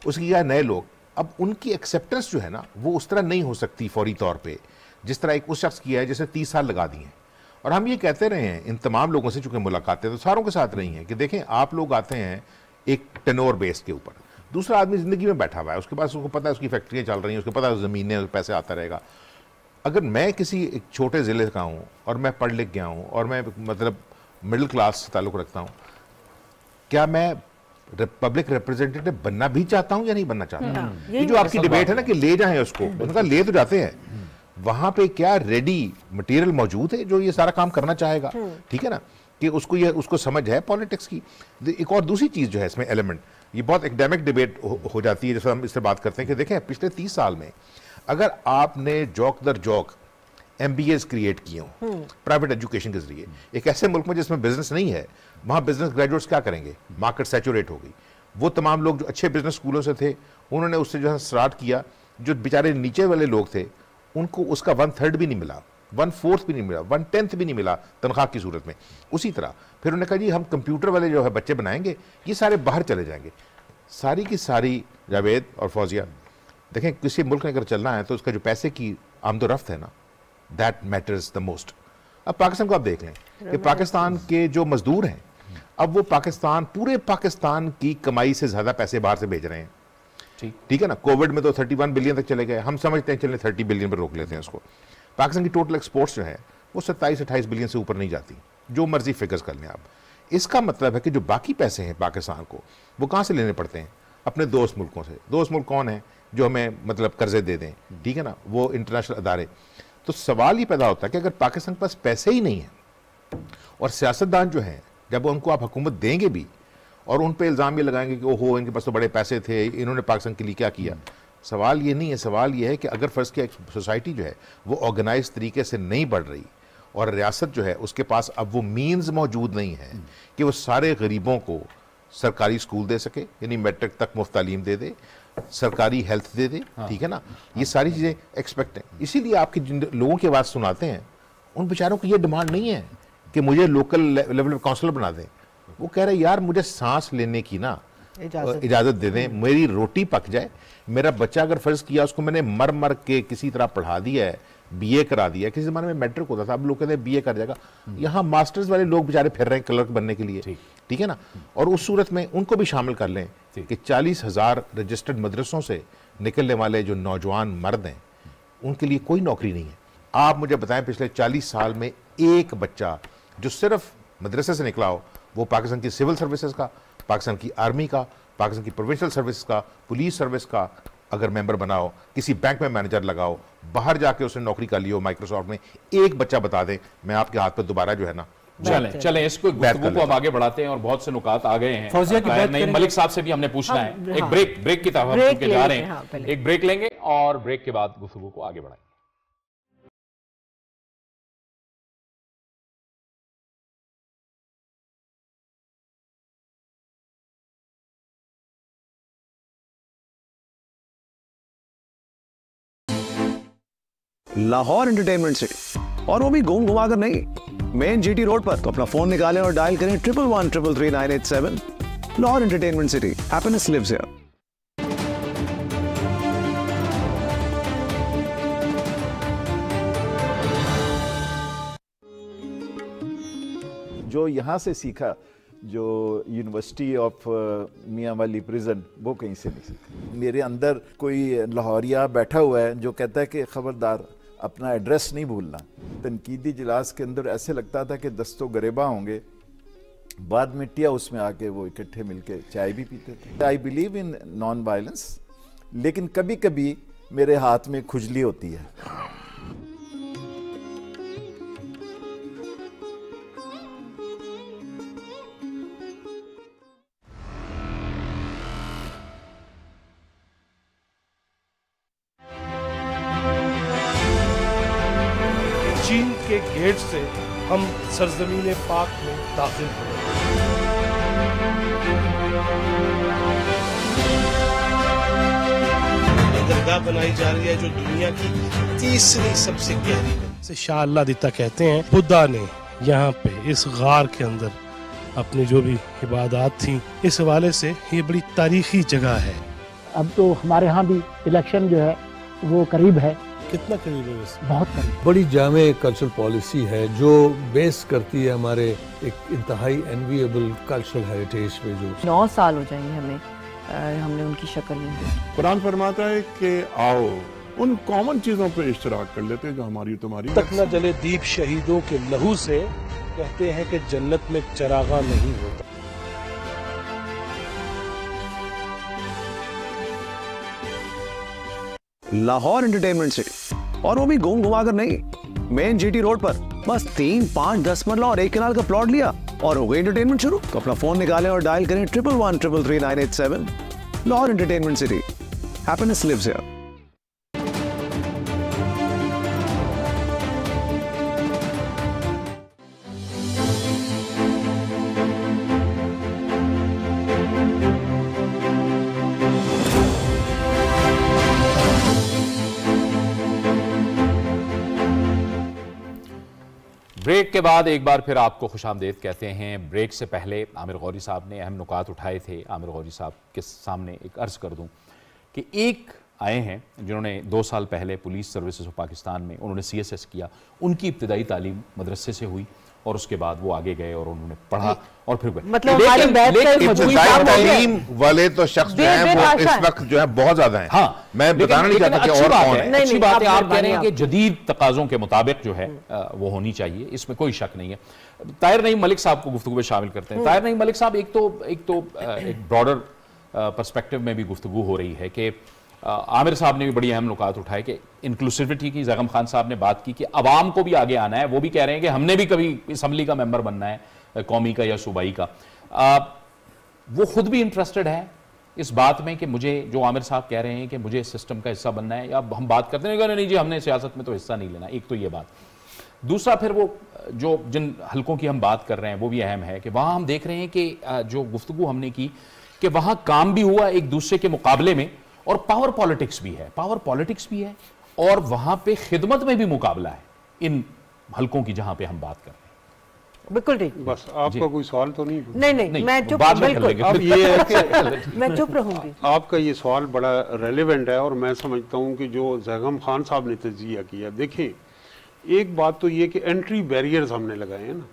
उसकी क्या नए लोग, अब उनकी एक्सेप्टेंस जो है ना वो उस तरह नहीं हो सकती फौरी तौर पे जिस तरह एक उस शख्स की है जिसने 30 साल लगा दिए हैं। और हम ये कहते रहे हैं इन तमाम लोगों से, चूंकि मुलाकातें तो सारों के साथ रही हैं, कि देखें आप लोग आते हैं एक टेनोर बेस के ऊपर, दूसरा आदमी ज़िंदगी में बैठा हुआ है, उसके पास उसको पता है उसकी फैक्ट्रियाँ चल रही हैं, उसको पता है ज़मीनें पैसे आता रहेगा। अगर मैं किसी एक छोटे ज़िले का हूँ और मैं पढ़ लिख गया हूँ और मैं मतलब मिडिल क्लास से ताल्लुक़ रखता हूँ, क्या मैं पब्लिक रिप्रेजेंटेटिव बनना भी चाहता हूं या नहीं बनना चाहता? ये जो आपकी डिबेट है ना कि ले जाएं उसको, उनका ले तो जाते हैं, वहां पे क्या रेडी मटेरियल मौजूद है जो ये सारा काम करना चाहेगा? ठीक है ना, कि उसको समझ है पॉलिटिक्स की। एक और दूसरी चीज जो है इसमें एलिमेंट, ये बहुत एकेडमिक डिबेट हो जाती है जैसे हम इससे बात करते हैं कि देखें पिछले 30 साल में अगर आपने जौक दर जौक MBAs क्रिएट किए हों प्राइवेट एजुकेशन के जरिए, एक ऐसे मुल्क में जिसमें बिजनेस नहीं है, वहाँ बिजनेस ग्रेजुएट्स क्या करेंगे? मार्केट सैचुरेट हो गई। वो तमाम लोग जो अच्छे बिजनेस स्कूलों से थे उन्होंने उससे जो है स्टार्ट किया, जो बेचारे नीचे वाले लोग थे उनको उसका 1/3 भी नहीं मिला, 1/4 भी नहीं मिला, 1/10 भी नहीं मिला तनख्वाह की सूरत में। उसी तरह फिर उन्होंने कहा जी हम कंप्यूटर वाले जो है बच्चे बनाएंगे, ये सारे बाहर चले जाएंगे। सारी की सारी जावेद और फौजिया, देखें किसी मुल्क ने अगर चलना है तो उसका जो पैसे की आमदोरफ्त है ना, दैट मैटर्स द मोस्ट। अब पाकिस्तान को आप देख लें कि पाकिस्तान के जो मजदूर हैं अब वो पूरे पाकिस्तान की कमाई से ज्यादा पैसे बाहर से भेज रहे हैं। ठीक है ना, कोविड में तो 31 बिलियन तक चले गए, हम समझते हैं चले 30 बिलियन पर रोक लेते हैं उसको। पाकिस्तान की टोटल एक्सपोर्ट्स जो है वो 27-28 बिलियन से ऊपर नहीं जाती, जो मर्जी फिगर्स कर लें आप। इसका मतलब है कि जो बाकी पैसे हैं पाकिस्तान को वो कहाँ से लेने पड़ते हैं? अपने दोस्त मुल्कों से। दोस्त मुल्क कौन है जो हमें मतलब कर्जे दे दें, ठीक है ना, वो इंटरनेशनल अदारे। तो सवाल ये पैदा होता है कि अगर पाकिस्तान के पास पैसे ही नहीं है और सियासतदान जो हैं जब उनको आप हुकूमत देंगे भी और उन पे इल्ज़ाम ये लगाएंगे कि ओहो इनके पास तो बड़े पैसे थे, इन्होंने पाकिस्तान के लिए क्या किया, सवाल ये नहीं है। सवाल ये है कि अगर फ़र्ज़ किया एक सोसाइटी जो है वो ऑर्गेनाइज तरीके से नहीं बढ़ रही और रियासत जो है उसके पास अब वो मीन्स मौजूद नहीं है कि वो सारे गरीबों को सरकारी स्कूल दे सके, यानी मैट्रिक तक मुफ्त तालीम दे दे, सरकारी हेल्थ दे दे, ठीक है ना, ये सारी चीज़ें एक्सपेक्ट हैं। इसीलिए आपके जिन लोगों की आवाज़ सुनाते हैं उन बेचारों की ये डिमांड नहीं है कि मुझे लोकल लेवल पे काउंसलर बना दें। वो कह रहे यार मुझे सांस लेने की ना इजाज़त दे दें, मेरी रोटी पक जाए, मेरा बच्चा अगर फ़र्ज़ किया उसको मैंने मर मर के किसी तरह पढ़ा दिया है, BA करा दिया। किसी ज़माने में मैट्रिक होता था, अब लोग कहते हैं BA कर जाएगा। यहाँ मास्टर्स वाले लोग बेचारे फिर रहे हैं क्लर्क बनने के लिए, ठीक है ना। और उस सूरत में उनको भी शामिल कर लें कि 40,000 रजिस्टर्ड मदरसों से निकलने वाले जो नौजवान मर्द हैं उनके लिए कोई नौकरी नहीं है। आप मुझे बताएं पिछले 40 साल में एक बच्चा जो सिर्फ मदरसे से निकला हो, वो पाकिस्तान की सिविल सर्विसेज का, पाकिस्तान की आर्मी का, पाकिस्तान की प्रोविंशियल सर्विस का, पुलिस सर्विस का अगर मेंबर बनाओ, किसी बैंक में मैनेजर लगाओ, बाहर जाके उसने नौकरी कर ली हो माइक्रोसॉफ्ट में, एक बच्चा बता दें मैं आपके हाथ पर दोबारा जो है ना चलें इसको गुफ्तगू को हम आगे बढ़ाते हैं और बहुत से नुकात आ गए हैं। फौजिया की बात नहीं, मलिक साहब से भी हमने पूछना है। एक ब्रेक की तरफ हम जा रहे हैं, एक ब्रेक लेंगे और ब्रेक के बाद गुफ्तगू को आगे बढ़ाएंगे। लाहौर एंटरटेनमेंट सिटी, और वो भी घूम घुमा कर नहीं, मेन जीटी रोड पर। तो अपना फोन निकालें और डायल करें 11133987। Lahore entertainment city, happiness lives here. जो यहाँ से सीखा, जो यूनिवर्सिटी ऑफ मियाँ वाली प्रिजन, वो कहीं से नहीं सीखा। मेरे अंदर कोई लाहौरिया बैठा हुआ है जो कहता है कि खबरदार अपना एड्रेस नहीं भूलना। तनकीदी इजलास के अंदर ऐसे लगता था कि दस्तों गरेबा होंगे, बाद में टी हाउस में आके वो इकट्ठे मिलके चाय भी पीते थे। I believe in non violence, लेकिन कभी कभी मेरे हाथ में खुजली होती है। चीन के गेट से हम सरजमीन पाक में दाखिल हुए। दरगाह बनाई जा रही है जो दुनिया की तीसरी सबसे गहरी है। शाह अल्लाह दिता कहते हैं बुद्धा ने यहाँ पे इस गार के अंदर अपनी जो भी इबादत थी, इस हवाले से ये बड़ी तारीखी जगह है। अब तो हमारे यहाँ भी इलेक्शन जो है वो करीब है। कितना करीब है? बहुत करीब। बड़ी जामे कल्चरल पॉलिसी है जो बेस करती है हमारे एक इंतहाई एनविएबल कल्चरल हेरिटेज पे। जो 9 साल हो जाएंगे हमें, हमने उनकी शक्ल नहीं देखी। कुरान फरमाता है कि आओ उन कॉमन चीजों पे इश्तराक कर लेते हैं जो हमारी तुम्हारी। तक न जले दीप शहीदों के लहू से, कहते हैं कि जन्नत में चरागा नहीं होता। लाहौर एंटरटेनमेंट सिटी, और वो भी घूम घुमा कर नहीं, मेन जीटी रोड पर। बस 3, 5, 10 मरला और 1 कनाल का प्लॉट लिया और हो गई एंटरटेनमेंट शुरू। तो अपना फोन निकालें और डायल करें 11133987। Lahore entertainment city, happiness lives here. Break के बाद एक बार फिर आपको खुशामदीद कहते हैं। ब्रेक से पहले आमिर गौरी साहब ने अहम नुकात उठाए थे। आमिर गौरी साहब के सामने एक अर्ज़ कर दूं कि एक आए हैं जिन्होंने 2 साल पहले पुलिस सर्विसेज ऑफ पाकिस्तान में उन्होंने CSS किया। उनकी इब्तदाई तालीम मदरसे से हुई और उसके बाद वो आगे गए और उन्होंने पढ़ा और फिर मतलब तालीम वाले तो शख्स जो हैं वो इस वक्त जो है बहुत ज्यादा हैं। हाँ, मैं बताना नहीं चाहता कि और कौन है। अच्छी बात है, आप कह रहे हैं कि जदीद तकाज़ों के मुताबिक जो है वो होनी चाहिए, इसमें कोई शक नहीं है। ताहिर नईम मलिक साहब को गुफ्तगू में शामिल करते हैं। ताहिर नईम मलिक साहब, एक ब्रॉडर पर्सपेक्टिव में भी गुफ्तगू हो रही है कि आमिर साहब ने भी बड़ी अहम नुकात उठाए कि इंक्लूसिविटी की। ज़ैगम खान साहब ने बात की कि अवाम को भी आगे आना है। वो भी कह रहे हैं कि हमने भी कभी असम्बली का मेंबर बनना है, कौमी का या सूबाई का। वो खुद भी इंटरेस्टेड है इस बात में कि मुझे, जो आमिर साहब कह रहे हैं कि मुझे सिस्टम का हिस्सा बनना है, या हम बात करते हैं नहीं जी हमने सियासत में तो हिस्सा नहीं लेना। एक तो ये बात। दूसरा फिर वो जो जिन हल्कों की हम बात कर रहे हैं वो भी अहम है कि वहाँ हम देख रहे हैं कि जो गुफ्तगू हमने की कि वहाँ काम भी हुआ एक दूसरे के मुकाबले में, और पावर पॉलिटिक्स भी है, और वहां पे खिदमत में भी मुकाबला है इन हलकों की जहां पे हम बात कर रहे हैं। बिल्कुल ठीक। बस आपका कोई सवाल तो नहीं? नहीं, मैं चुप। अब ये है कि मैं चुप रहूंगी। आपका ये सवाल बड़ा रेलेवेंट है और मैं समझता हूँ कि जो ज़ैगम खान साहब ने तजिया किया, देखें एक बात तो ये कि एंट्री बैरियर्स हमने लगाए हैं ना।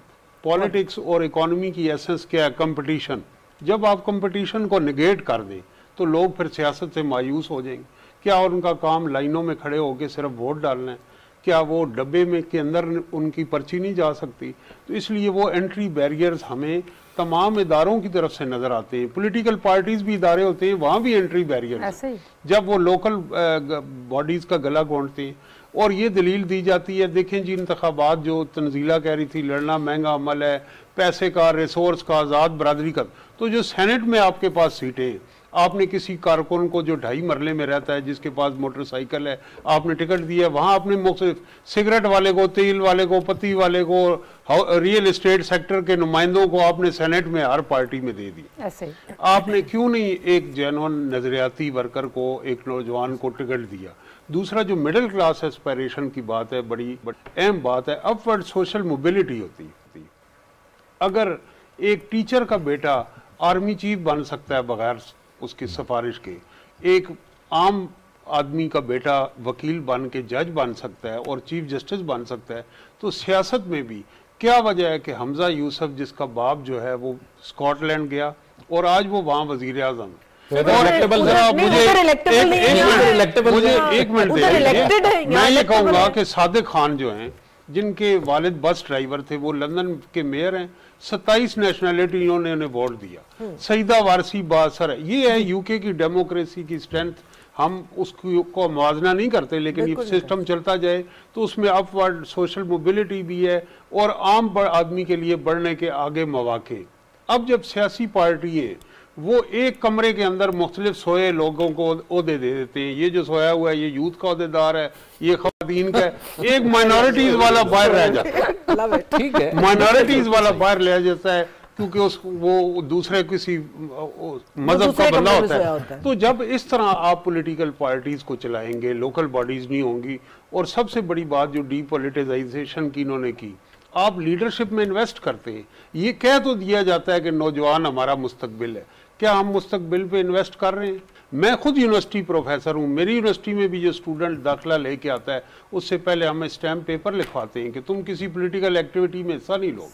पॉलिटिक्स और इकोनॉमी की एसेंस क्या है? कंपटीशन। जब आप कंपटीशन को निगेट कर दें तो लोग फिर सियासत से मायूस हो जाएंगे। क्या और उनका काम लाइनों में खड़े होकर सिर्फ वोट डालना है? क्या वो डब्बे में के अंदर उनकी पर्ची नहीं जा सकती? तो इसलिए वो एंट्री बैरियर्स हमें तमाम इदारों की तरफ से नज़र आते हैं। पॉलिटिकल पार्टीज भी इदारे होते हैं, वहाँ भी एंट्री बैरियर्स। जब वो लोकल बॉडीज़ का गला घोंटते हैं, और ये दलील दी जाती है, देखें जी इंतखाबात जो तंजीला कह रही थी लड़ना महंगा अमल है, पैसे का, रिसोर्स का, आज़ाद बरादरी का, तो जो सेनेट में आपके पास सीटें, आपने किसी कारकुन को जो 2.5 मरले में रहता है, जिसके पास मोटरसाइकिल है, आपने टिकट दिया, वहाँ आपने मुख्तलिफ सिगरेट वाले को, तेल वाले को, पत्ती वाले को, रियल एस्टेट सेक्टर के नुमाइंदों को आपने सेनेट में हर पार्टी में दे दी। ऐसे आपने क्यों नहीं एक जेन्युइन नजरियाती वर्कर को, एक नौजवान को टिकट दिया? दूसरा जो मिडिल क्लास एस्पायरेशन की बात है, बड़ी अहम बात है, अपवर्ड सोशल मोबिलिटी होती है। अगर एक टीचर का बेटा आर्मी चीफ बन सकता है बगैर उसकी सिफारिश के, एक आम आदमी का बेटा वकील बन के जज बन सकता है और चीफ जस्टिस बन सकता है, तो सियासत में भी क्या वजह है कि हमजा यूसुफ जिसका बाप जो है वो स्कॉटलैंड गया और आज वो वहाँ वजीर आजम है। मुझे एक मिनट मैं ये कहूँगा कि सादिक खान जो हैं, जिनके वालिद बस ड्राइवर थे, वो लंदन के मेयर हैं, 27 नेशनैलिटी इन्होंने उन्हें वोट दिया। सईदा वारसी बासर है, ये है यूके की डेमोक्रेसी की स्ट्रेंथ। हम उसको मुआवजा नहीं करते, लेकिन ये सिस्टम चलता जाए तो उसमें अपवर्ड सोशल मोबिलिटी भी है और आम आदमी के लिए बढ़ने के आगे मौके। अब जब सियासी पार्टी है वो एक कमरे के अंदर मुख्तलिफ सोए लोगों को ओहदे दे देते हैं, ये जो सोया हुआ है ये यूथ का ओहदेदार है, ये खवातीन का है, एक माइनॉरिटीज वाला बाहर रह जाता है। ठीक है, माइनॉरिटीज वाला बाहर रह जाता है क्योंकि वो दूसरे किसी मजहब का बंदा होता है। तो जब इस तरह आप पॉलिटिकल पार्टीज को चलाएंगे, लोकल बॉडीज नहीं होंगी। और सबसे बड़ी बात जो डीपॉलिटिसाइजेशन की इन्होंने की, आप लीडरशिप में इन्वेस्ट करते हैं, ये कह तो दिया जाता है कि नौजवान हमारा मुस्तकबिल है, क्या हम मुस्तकबिल पे इन्वेस्ट कर रहे हैं? मैं खुद यूनिवर्सिटी प्रोफेसर हूँ, मेरी यूनिवर्सिटी में भी जो स्टूडेंट दाखिला लेके आता है उससे पहले हमें स्टैम्प पेपर लिखवाते हैं कि तुम किसी पॉलिटिकल एक्टिविटी में हिस्सा नहीं लो।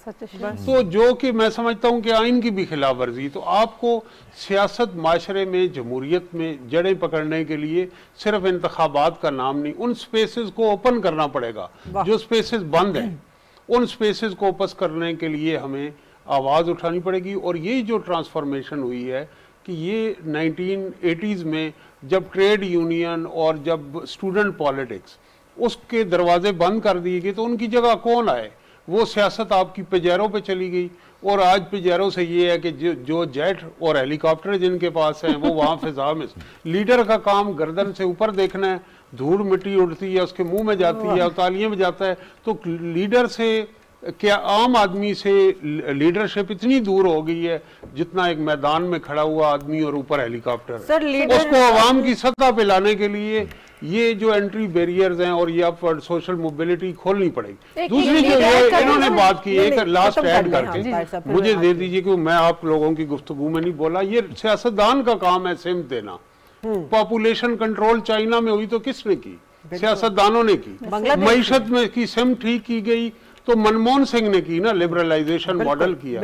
तो जो कि मैं समझता हूँ कि आइन की भी खिलाफ वर्जी। तो आपको सियासत माशरे में, जमहूरियत में जड़ें पकड़ने के लिए सिर्फ इंतखाबात का नाम नहीं, उन स्पेसेस को ओपन करना पड़ेगा। जो स्पेसेस बंद हैं उन स्पेसेस को ओपन करने के लिए हमें आवाज़ उठानी पड़ेगी। और यही जो ट्रांसफॉर्मेशन हुई है कि ये 1980s में जब ट्रेड यूनियन और जब स्टूडेंट पॉलिटिक्स उसके दरवाजे बंद कर दिए गए, तो उनकी जगह कौन आए? वो सियासत आपकी पेजेरों पे चली गई। और आज पेजेरों से ये है कि जो जेट और हेलीकॉप्टर जिनके पास हैं वो वहाँ फिजा में, लीडर का काम गर्दन से ऊपर देखना है, धूल मिट्टी उड़ती है उसके मुंह में जाती है, तालियों में जाता है। तो लीडर से क्या, आम आदमी से लीडरशिप इतनी दूर हो गई है जितना एक मैदान में खड़ा हुआ आदमी और ऊपर हेलीकॉप्टर है। उसको आवाम की सतह पे लाने के लिए ये जो एंट्री बैरियर्स हैं और ये अपवर्ड सोशल मोबिलिटी खोलनी पड़ेगी। दूसरी जो इन्होंने बात की, एक लास्ट ऐड करके मुझे दे दीजिए कि मैं आप लोगों की गुफ्तगू में नहीं बोला, ये सियासतदान का काम है सिमत देना। पॉपुलेशन कंट्रोल चाइना में हुई तो किसने की? सियासतदानों ने की। मईशत में की सिम ठीक की गई तो मनमोहन सिंह ने की ना, लिबरलाइजेशन मॉडल किया।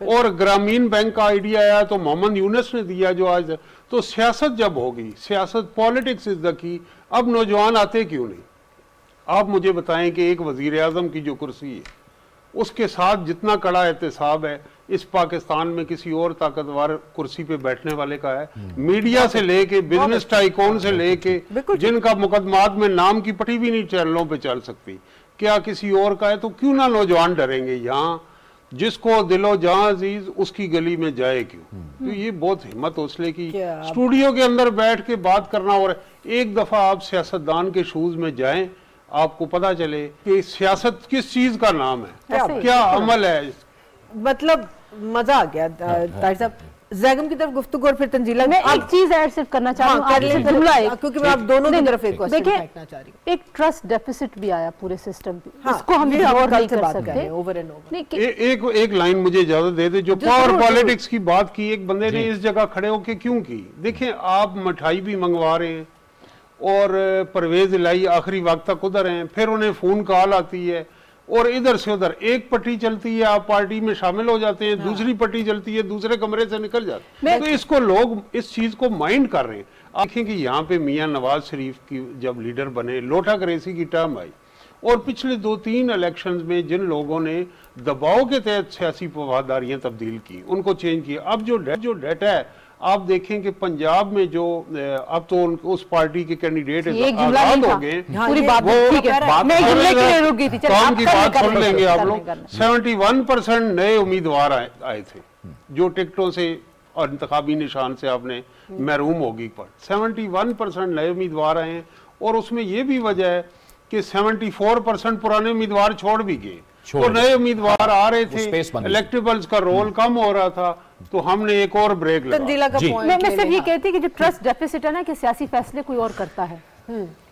और ग्रामीण बैंक का आइडिया आया तो मोहम्मद यूनुस ने दिया जो आज। तो सियासत जब होगी, सियासत पॉलिटिक्स इज द की। अब नौजवान आते क्यों नहीं? आप मुझे बताएं कि एक वजीर आजम की जो कुर्सी है उसके साथ जितना कड़ा एहतसाब है इस पाकिस्तान में किसी और ताकतवर कुर्सी पे बैठने वाले का है। मीडिया से लेके बिजनेस टाइकून से लेके जिनका मुकदमात में नाम की पटी भी नहीं चैनलों पे चल सकती, क्या किसी और का है? तो क्यों ना नौजवान डरेंगे? यहाँ जिसको दिलो जहां अजीज उसकी गली में जाए क्यों? तो ये बहुत हिम्मत हौसले की स्टूडियो के अंदर बैठ के बात करना। और एक दफा आप सियासतदान के शूज में जाएं, आपको पता चले कि सियासत किस चीज का नाम है, क्या अमल है। मतलब मजा आ गया ताहिर साहब। ज़ैगम की तरफ गुफ्तगू और फिर तंजीला। मैं एक चीज ऐड सिर्फ करना चाह रही हूँ, क्योंकि मैं आप दोनों की तरफ एक क्वेश्चन फेंकना चाह रही हूँ। एक ट्रस्ट डेफिसिट भी आया पूरे सिस्टम पे, इसको हम इग्नोर नहीं कर सकते। ओवर एंड ओवर एक लाइन मुझे इजाजत दे दे। जो पावर पॉलिटिक्स की बात की एक बंदे ने इस जगह खड़े होकर क्यों की? देखें, आप मिठाई भी मंगवा रहे हैं और परवेज इलाही आखिरी वक्त तक उधर हैं, फिर उन्हें फोन कॉल आती है और इधर से उधर एक पट्टी चलती है, आप पार्टी में शामिल हो जाते हैं, दूसरी पट्टी चलती है, दूसरे कमरे से निकल जाते हैं। तो इसको लोग इस चीज को माइंड कर रहे हैं। आप देखें कि यहाँ पे मियां नवाज शरीफ की जब लीडर बने, लोटा करेसी की टर्म आई और पिछले 2-3 इलेक्शंस में जिन लोगों ने दबाव के तहत सियासी वफादारियां तब्दील की, उनको चेंज किया। अब जो डेटा है आप देखें कि पंजाब में जो अब तो उस पार्टी के कैंडिडेट आजाद हो गए, पूरी बात ठीक है, मैं जुमले के लिए रुक गई थी, काम की बात सुन लेंगे आप लोग। 71% नए उम्मीदवार आए थे जो टिकटों से और इंतखाबी निशान से आपने महरूम होगी पर 71% नए उम्मीदवार आए हैं। और उसमें ये भी वजह है कि 74% पुराने उम्मीदवार छोड़ भी गए, तो नए उम्मीदवार आ रहे थे, इलेक्टेबल्स का रोल कम हो रहा था, तो हमने एक और ब्रेक लगाया। मैं सिर्फ ये कहती कि जो ट्रस्ट डेफिसिट है ना, कि सियासी फैसले कोई और करता है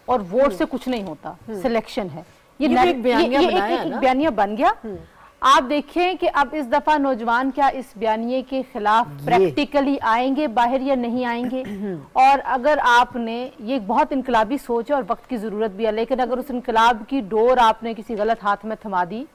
और वोट से कुछ नहीं होता, सिलेक्शन है, ये एक बयानिया बन गया। आप देखें कि अब इस दफा नौजवान क्या इस बयानिए के खिलाफ प्रैक्टिकली आएंगे बाहर या नहीं आएंगे। और अगर आपने ये बहुत इनकलाबी सोच है और वक्त की जरूरत भी है, लेकिन अगर उस इनकलाब की डोर आपने किसी गलत हाथ में थमा दी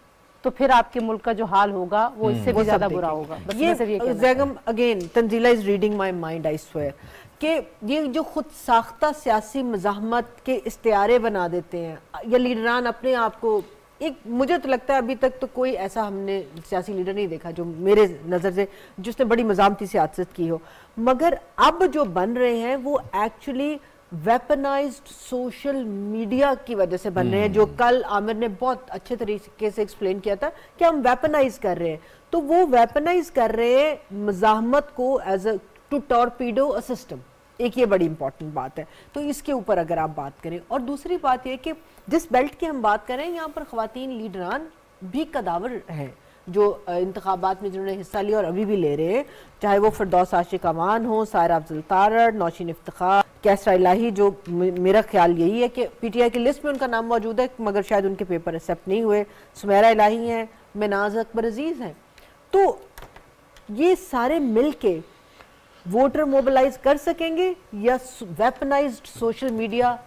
तो फिर आपके मुल्क का जो हाल होगा वो इससे भी ज्यादा बुरा होगा। ये Zaigham again Tanzila is reading my mind, I swear कि ये जो खुद साख्ता सियासी मज़ाहमत के इस्तियारे बना देते हैं या लीडरान अपने आप को, एक मुझे तो लगता है अभी तक तो कोई ऐसा हमने सियासी लीडर नहीं देखा जो मेरे नज़र से जिसने बड़ी मज़ामती सियासत की हो, मगर अब जो बन रहे हैं वो एक्चुअली वेपनाइज्ड सोशल मीडिया की वजह से बन रहे हैं, जो कल आमिर ने बहुत अच्छे तरीके से एक्सप्लेन किया था कि हम वेपनाइज कर रहे हैं। तो वो वेपनाइज कर रहे हैं मज़ाहमत को as a to torpedo a system, एक ये बड़ी इंपॉर्टेंट बात है। तो इसके ऊपर अगर आप बात करें, और दूसरी बात यह कि जिस बेल्ट की हम बात करें यहाँ पर ख्वातीन लीडरान भी कदावर हैं जो इंतखाबात में जिन्होंने हिस्सा लिया और अभी भी ले रहे हैं, चाहे वो फिरदौस आशिक अमान हो, सायरा अफजल तारड़, नौशीन इफ्तिखार, कैसरा इलाही, जो मेरा ख्याल यही है कि पीटीआई की लिस्ट में उनका नाम मौजूद है मगर शायद उनके पेपर एक्सेप्ट नहीं हुए, सुमेरा इलाही हैं, मनाज अकबर अजीज हैं। तो ये सारे मिल के वोटर मोबिलाइज कर सकेंगे या वेपनाइज्ड सोशल मीडिया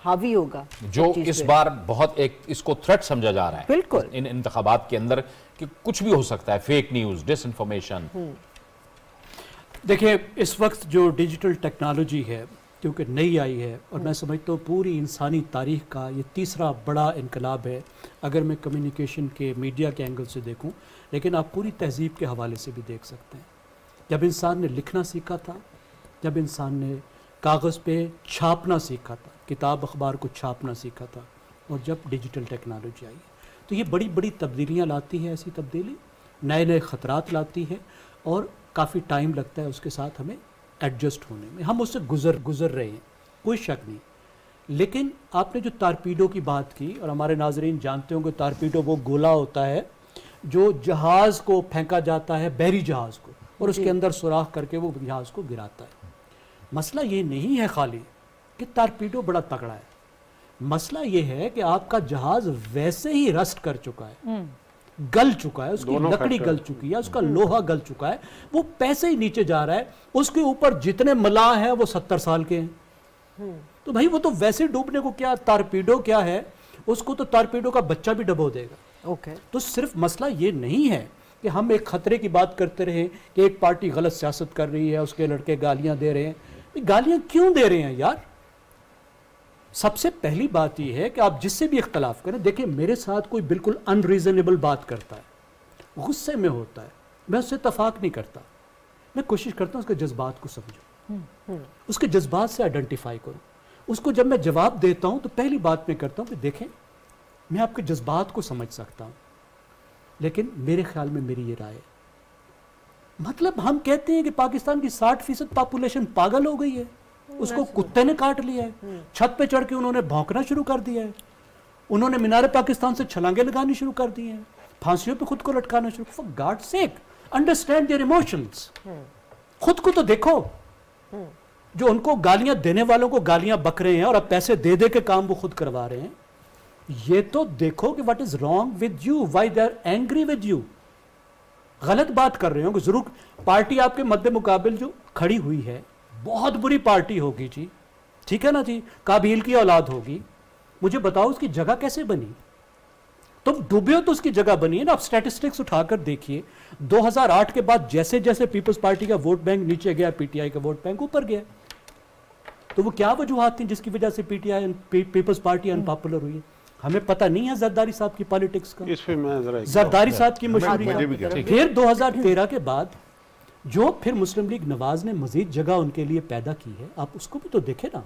हावी होगा, जो इस बार बहुत एक इसको थ्रेट समझा जा रहा है बिल्कुल इन इंतखाबात के अंदर कि कुछ भी हो सकता है, फेक न्यूज, डिसइंफॉर्मेशन। देखिए इस वक्त जो डिजिटल टेक्नोलॉजी है क्योंकि नई आई है, और मैं समझता हूँ पूरी इंसानी तारीख का ये तीसरा बड़ा इनकलाब है अगर मैं कम्युनिकेशन के मीडिया के एंगल से देखूँ, लेकिन आप पूरी तहजीब के हवाले से भी देख सकते हैं। जब इंसान ने लिखना सीखा था, जब इंसान ने कागज़ पे छापना सीखा था, किताब अखबार को छापना सीखा था, और जब डिजिटल टेक्नोलॉजी आई तो ये बड़ी बड़ी तब्दीलियाँ लाती है। ऐसी तब्दीली नए नए ख़तरात लाती है और काफ़ी टाइम लगता है उसके साथ हमें एडजस्ट होने में। हम उससे गुज़र रहे हैं, कोई शक नहीं। लेकिन आपने जो टारपीडो की बात की, और हमारे नाजरीन जानते होंगे टारपीडो वो गोला होता है जो जहाज़ को फेंका जाता है, बहरी जहाज़ को, और उसके अंदर सुराख करके वो जहाज़ को गिराता है। मसला ये नहीं है खाली कि टारपीडो बड़ा तगड़ा है, मसला ये है कि आपका जहाज वैसे ही रस्ट कर चुका है, गल चुका है, उसकी लकड़ी गल चुकी है, उसका लोहा गल चुका है, वो पैसे ही नीचे जा रहा है, उसके ऊपर जितने मलाह हैं वो 70 साल के हैं। तो भाई वो तो वैसे डूबने को क्या, टारपीडो क्या है, उसको तो टारपीडो का बच्चा भी डबो देगा। तो सिर्फ मसला ये नहीं है कि हम एक खतरे की बात करते रहे कि एक पार्टी गलत सियासत कर रही है, उसके लड़के गालियां दे रहे हैं। गालियां क्यों दे रहे हैं यार? सबसे पहली बात यह है कि आप जिससे भी इख्तलाफ करें, देखिए मेरे साथ कोई बिल्कुल अनरीजनेबल बात करता है, गुस्से में होता है, मैं उससे इत्तफाक नहीं करता, मैं कोशिश करता हूं उसके जज्बात को समझूं, उसके जज्बात से आइडेंटिफाई करूं। उसको जब मैं जवाब देता हूं तो पहली बात मैं करता हूं कि देखें मैं आपके जज्बात को समझ सकता हूं, लेकिन मेरे ख्याल में मेरी ये राय है। मतलब हम कहते हैं कि पाकिस्तान की 60% पॉपुलेशन पागल हो गई है, उसको कुत्ते ने काट लिया है, छत पे चढ़ के उन्होंने भौंकना शुरू कर दिया है, उन्होंने मीनार पाकिस्तान से छलांगे लगानी शुरू कर दी हैं, फांसियों पे खुद को लटकाना शुरू। For God sake understand their emotions, खुद को तो देखो। जो उनको गालियां देने वालों को गालियां बक रहे हैं और अब पैसे दे दे के काम वो खुद करवा रहे हैं, ये तो देखो कि what is wrong with you, why they are angry with you. गलत बात कर रहे हो कि जरूर पार्टी आपके मद्दे मुकाबिल जो खड़ी हुई है बहुत बुरी पार्टी होगी जी, ठीक है ना जी, काबिल की औलाद होगी, मुझे बताओ उसकी जगह कैसे बनी? तुम डूबे हो तो उसकी जगह बनी है ना। आप स्टैटिस्टिक्स उठाकर देखिए, 2008 के बाद जैसे जैसे पीपल्स पार्टी का वोट बैंक नीचे गया, पीटीआई का वोट बैंक ऊपर गया। तो वो क्या वजूहात थी जिसकी वजह से पीटीआई पीपल्स पार्टी अनपॉपुलर हुई है? हमें पता नहीं है जरदारी साहब की पॉलिटिक्स का, इस पे मैं जरदारी साहब की मशहूरी। फिर 2013 के बाद जो फिर मुस्लिम लीग नवाज ने मजीद जगह उनके लिए पैदा की है, आप उसको भी तो देखें ना।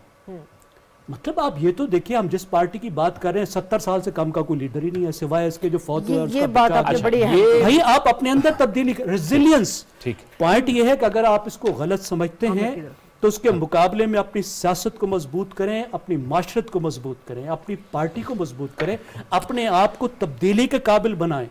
मतलब आप ये तो देखिए, हम जिस पार्टी की बात कर रहे हैं 70 साल से कम का कोई लीडर ही नहीं है सिवाय इसके जो फौत हुआ। ये बात आपने बड़ी है भाई, आप अपने अंदर तब्दीली, रेजिलियंस। ठीक, पॉइंट ये है कि अगर आप इसको गलत समझते हैं तो उसके मुकाबले में अपनी सियासत को मजबूत करें, अपनी माशरत को मजबूत करें, अपनी पार्टी को मजबूत करें, अपने आप को तब्दीली के काबिल बनाएं,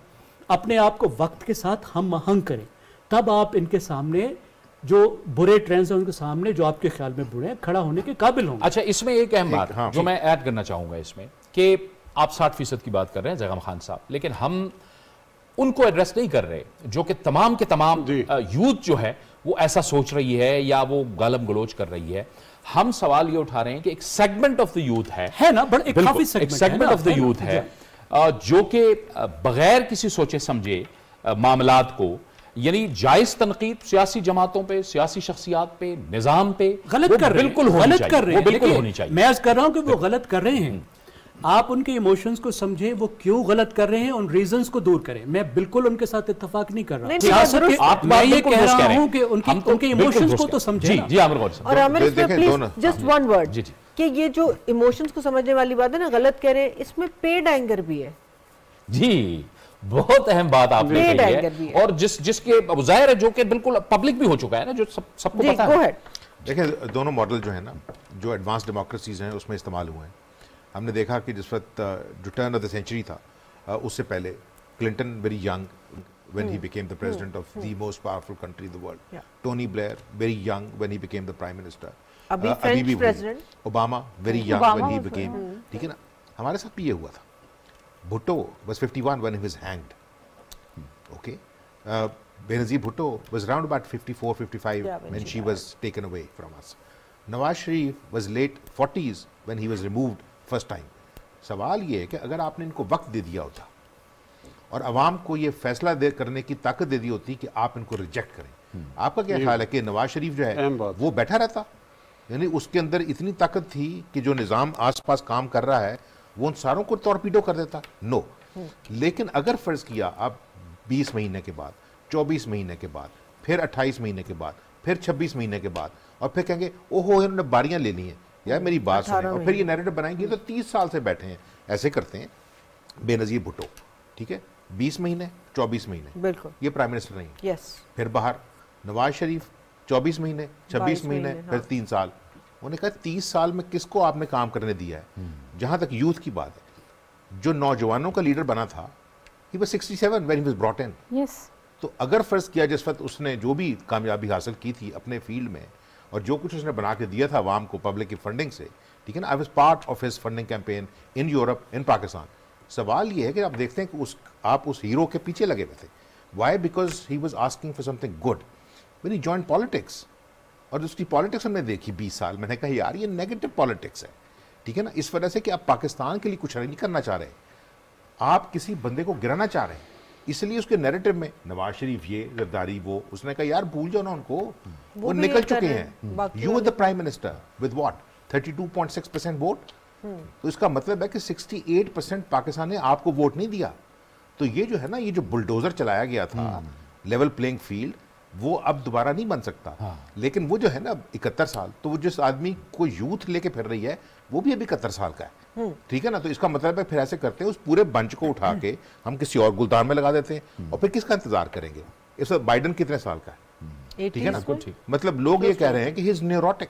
अपने आप को वक्त के साथ हम आहंग करें, तब आप इनके सामने जो बुरे ट्रेंड्स हैं उनके सामने जो आपके ख्याल में बुरे हैं खड़ा होने के काबिल होंगे। अच्छा, इसमें एक अहम बात जो मैं ऐड करना चाहूंगा इसमें कि आप 60% की बात कर रहे हैं ज़ैगम खान साहब, लेकिन हम उनको एड्रेस नहीं कर रहे जो कि तमाम के तमाम यूथ जो है वो ऐसा सोच रही है या वो गालम गलोच कर रही है। हम सवाल ये उठा रहे हैं कि एक सेगमेंट ऑफ द यूथ है ना, बड़ा एक काफी सेगमेंट ऑफ द यूथ है जो कि बगैर किसी सोचे समझे मामलात को, यानी जायज तनकीद सियासी जमातों पे, सियासी शख्सियात पे, निजाम पे गलत कर रहे हैं, बिल्कुल होनी चाहिए। मैं कह रहा हूं कि वो गलत कर रहे हैं, आप उनके इमोशंस को समझें, वो क्यों गलत कर रहे हैं, उन रीजंस को दूर करें। मैं बिल्कुल उनके साथ इत्तेफाक नहीं कर रहा, मैं ये कह रहा हूं कि उनके इमोशंस को तो समझें। और Aamir please just one word कि ये जो इमोशंस को समझने वाली बात है ना, गलत कह रहे हैं, इसमें पेड एंगर भी है। जी, बहुत अहम बात आपने कही है, और जिसके जाहिर है जो कि बिल्कुल पब्लिक भी हो चुका है ना, जो सबको पता है। देखिए, दोनों मॉडल जो है ना, जो एडवांस डेमोक्रेसीज हैं उसमें इस्तेमाल हुए हैं। हमने देखा कि जिस वक्त जो टर्न ऑफ द सेंचुरी था, उससे पहले Clinton very young when he became the president of the most powerful country in the world. Tony Blair very young when he became the prime minister. अभी French president. Obama very young when he became, ठीक है ना। हमारे साथ भी ये हुआ था। Bhutto was 51 when he was hanged. Okay. Benazir Bhutto was around about 54, 55 when she was taken away from us. Nawaz Sharif was late 40s when he was removed first time. सवाल ये है कि अगर आपने इनको वक्त दे दिया होता और अवाम को ये फैसला करने की ताकत दे दी होती कि आप इनको रिजेक्ट करें, आपका क्या ख्याल है कि नवाज शरीफ जो है वो बैठा रहता? यानी उसके अंदर इतनी ताकत थी कि जो निज़ाम आसपास काम कर रहा है वो उन सारों को टॉर्पीडो कर देता? नो। लेकिन अगर फर्ज किया आप 20 महीने के बाद, 24 महीने के बाद, फिर 28 महीने के बाद, फिर 26 महीने के बाद, और फिर कहेंगे ओहो इन्होंने बारियां ले ली हैं, यार मेरी बात सुने, और फिर ये नैरेटिव बनाएंगे तो 30 साल से बैठे हैं। ऐसे करते हैं बेनज़ीर भुट्टो, ठीक है, 20 महीने 24 महीने, बिल्कुल ये प्राइम मिनिस्टर नहीं, यस, फिर बाहर नवाज शरीफ 24 महीने 26 महीने, फिर 3 साल। उन्होंने कहा 30 साल में किसको आपने काम करने दिया है? जहां तक यूथ की बात है, जो नौजवानों का लीडर बना था, he was 67 when he was brought in. Yes. तो अगर फर्ज किया जिस वक्त उसने जो भी कामयाबी हासिल की थी अपने फील्ड में और जो कुछ उसने बना के दिया था आवाम को पब्लिक की फंडिंग से, ठीक है ना, I was part of his funding campaign in Europe, in Pakistan. सवाल ये है कि आप देखते हैं कि आप उस हीरो के पीछे लगे हुए थे। Why? Because he was asking for something good when he joined politics. और उसकी पॉलिटिक्स हमने देखी 20 साल, मैंने कहा यार ये नेगेटिव पॉलिटिक्स है, ठीक है ना, इस वजह से कि आप पाकिस्तान के लिए कुछ नहीं करना चाह रहे, आप किसी बंदे को गिराना चाह रहे हैं। इसलिए उसके नैरेटिव में नवाज शरीफ ये जरदारी वो, उसने कहा यार भूल जाओ ना उनको, वो निकल चुके हैं। You are the prime minister with what 32.6% vote. तो इसका मतलब है कि 68% पाकिस्तान ने आपको वोट नहीं दिया। तो ये जो है ना, ये जो बुलडोजर चलाया गया था लेवल प्लेइंग फील्ड, वो अब दोबारा नहीं बन सकता। लेकिन वो जो है ना 71 साल, तो वो जिस आदमी को यूथ लेके फिर रही है वो भी अभी 71 साल का है, ठीक है ना। तो इसका मतलब है फिर ऐसे करते हैं उस पूरे बंच को उठा के हम किसी और गुलदान में लगा देते हैं और फिर किसका इंतजार करेंगे। इस वक्त बाइडन कितने साल का है, ठीक है ना। मतलब लोग ये कह रहे हैं कि ही इज न्यूरोटिक,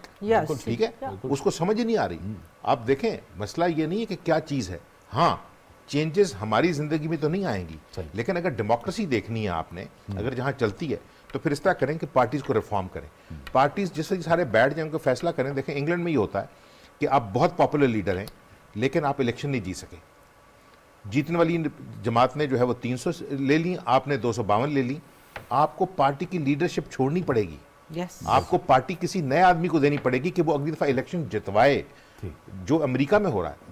ठीक है, उसको समझ ही नहीं आ रही। आप देखें मसला ये नहीं है कि क्या चीज है, हाँ चेंजेस हमारी जिंदगी में तो नहीं आएंगी, लेकिन अगर डेमोक्रेसी देखनी है आपने, अगर जहां चलती है तो फिर इस तरह करें कि पार्टीज को रिफॉर्म करें। पार्टीज जिससे सारे बैठ जाए उनको फैसला करें। देखें इंग्लैंड में ये होता है कि आप बहुत पॉपुलर लीडर हैं लेकिन आप इलेक्शन नहीं जीत सके। जीतने वाली जमात ने जो है वो 300 ले ली, आपने 252 ले ली। आपको पार्टी की लीडरशिप छोड़नी पड़ेगी, आपको पार्टी किसी नए आदमी को देनी पड़ेगी कि वो अगली दफा इलेक्शन जितवाए, जो अमेरिका में हो रहा है।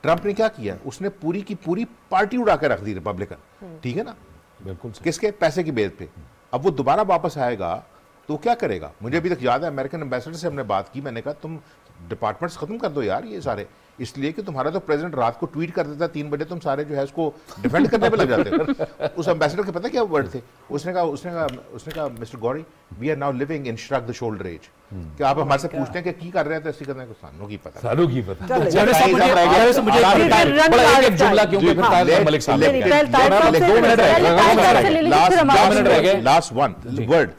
ट्रंप ने क्या किया, उसने पूरी की पूरी पार्टी उड़ा के रख दी रिपब्लिकन, ठीक है ना, बिल्कुल किसके पैसे की बेस पे। अब वो दोबारा वापस आएगा तो क्या करेगा? मुझे अभी तक याद है अमेरिकन एम्बेसडर से हमने बात की, मैंने कहा तुम डिपार्टमेंट्स खत्म कर दो यार ये सारे, इसलिए कि तुम्हारा तो प्रेसिडेंट रात को ट्वीट कर देता है 3 बजे, तुम सारे जो है उसको डिफेंड करने पे लग जाते हो। उस एम्बेसडर के पता क्या वर्ड थे, उसने कहा mister Gauri we are now living in shrug the shoulder age, कि आप हमारे से पूछते हैं कि की कर रहे हैं तो ऐसी करने को सानों की पता, सानों की पता। Last one word,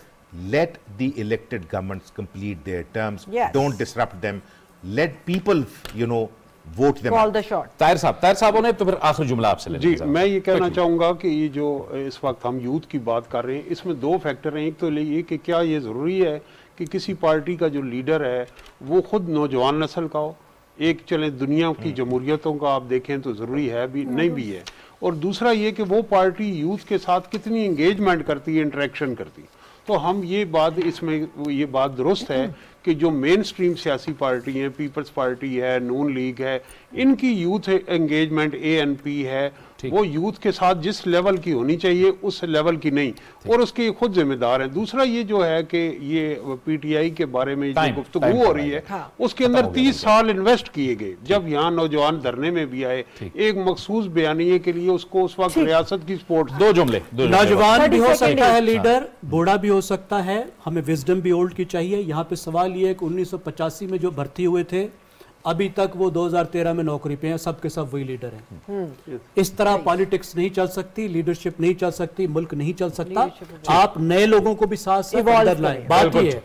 let the elected governments complete their terms. Yes. Don't disrupt them. Let people, you know, vote them. Call the shot. Tahir साहब ने तो फिर आखिरी जुमला आपसे ले जी, मैं ये कहना चाहूँगा कि ये जो इस वक्त हम यूथ की बात कर रहे हैं, इसमें 2 फैक्टर हैं। एक तो ये कि क्या ये ज़रूरी है कि किसी पार्टी का जो लीडर है वो खुद नौजवान नस्ल का हो। एक चले दुनिया की जमहूरियतों का आप देखें तो ज़रूरी है भी, नहीं भी है। और दूसरा ये कि वो पार्टी यूथ के साथ कितनी इंगेजमेंट करती है, इंटरेक्शन करती है। तो हम ये बात, इसमें ये बात दुरुस्त है कि जो मेन स्ट्रीम सियासी पार्टी हैं, पीपल्स पार्टी है, नून लीग है, इनकी यूथ एंगेजमेंट ANP है, वो यूथ के साथ जिस लेवल की होनी चाहिए उस लेवल की नहीं, और उसके खुद जिम्मेदार हैं। दूसरा ये जो है कि ये PTI के बारे में जो गुफ्तगू हो रही है, उसके अंदर 30 साल इन्वेस्ट किए गए। जब यहाँ नौजवान धरने में भी आए एक मखसूस बयानिए के लिए, उसको उस वक्त रियासत की सपोर्ट। 2 जुमले, नौजवान भी हो सकता है लीडर, बूढ़ा भी हो सकता है, हमें विजडम भी ओल्ड की चाहिए। यहाँ पे सवाल ये है कि 1985 में जो भर्ती हुए थे अभी तक वो 2013 में नौकरी पे हैं, सब के सब वही लीडर हैं। इस तरह पॉलिटिक्स नहीं चल सकती, लीडरशिप नहीं चल सकती, मुल्क नहीं चल सकता। आप नए लोगों को भी साथ अंदर लाएं, बात ये है।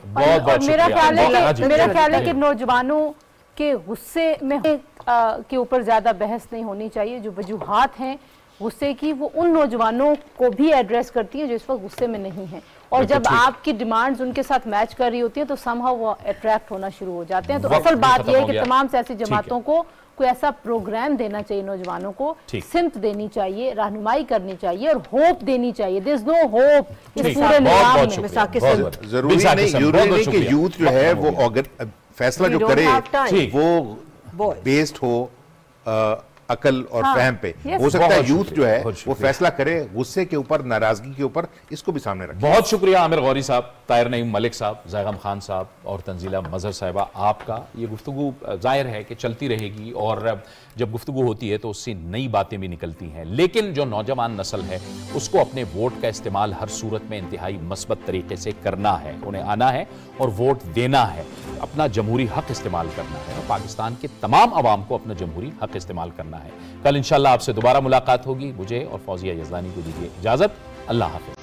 मेरा ख्याल है कि नौजवानों के गुस्से में के ऊपर ज्यादा बहस नहीं होनी चाहिए। जो वजूहात हैं गुस्से की, वो उन नौजवानों को भी एड्रेस करती है जो इस वक्त गुस्से में नहीं है, और जब आपकी डिमांड्स उनके साथ मैच कर रही होती है तो समहाउ वो अट्रैक्ट होना शुरू हो जाते हैं। तो असल बात यह है कि तमाम सियासी जमातों को कोई ऐसा प्रोग्राम देना चाहिए, नौजवानों को सिमत देनी चाहिए, रहनुमाई करनी चाहिए और होप देनी चाहिए। देयर इज नो होप इस पूरे निजाम में। जरूरी नहीं कि यूथ जो है वो फैसला जो करे वो बेस्ड हो अकल और फहम पे। हो सकता है यूथ जो है वो फैसला करे गुस्से के ऊपर, नाराजगी के ऊपर, इसको भी सामने रखें। बहुत शुक्रिया आमिर गौरी साहब, ताहिर नईम मलिक साहब, ज़ैगम खान साहब और तंजीला मजहर साहिबा, आपका ये गुफ्तगू जाहिर है कि चलती रहेगी और जब गुफ्तगू होती है तो उससे नई बातें भी निकलती हैं। लेकिन जो नौजवान नस्ल है उसको अपने वोट का इस्तेमाल हर सूरत में इंतहाई मस्बत तरीके से करना है। उन्हें आना है और वोट देना है, अपना जमहूरी हक इस्तेमाल करना है और पाकिस्तान के तमाम अवाम को अपना जमहूरी हक इस्तेमाल करना है। कल इंशाअल्लाह आपसे दोबारा मुलाकात होगी। मुझे और फौजिया यज़दानी को दीजिए इजाज़त। अल्लाह हाफ़िज़।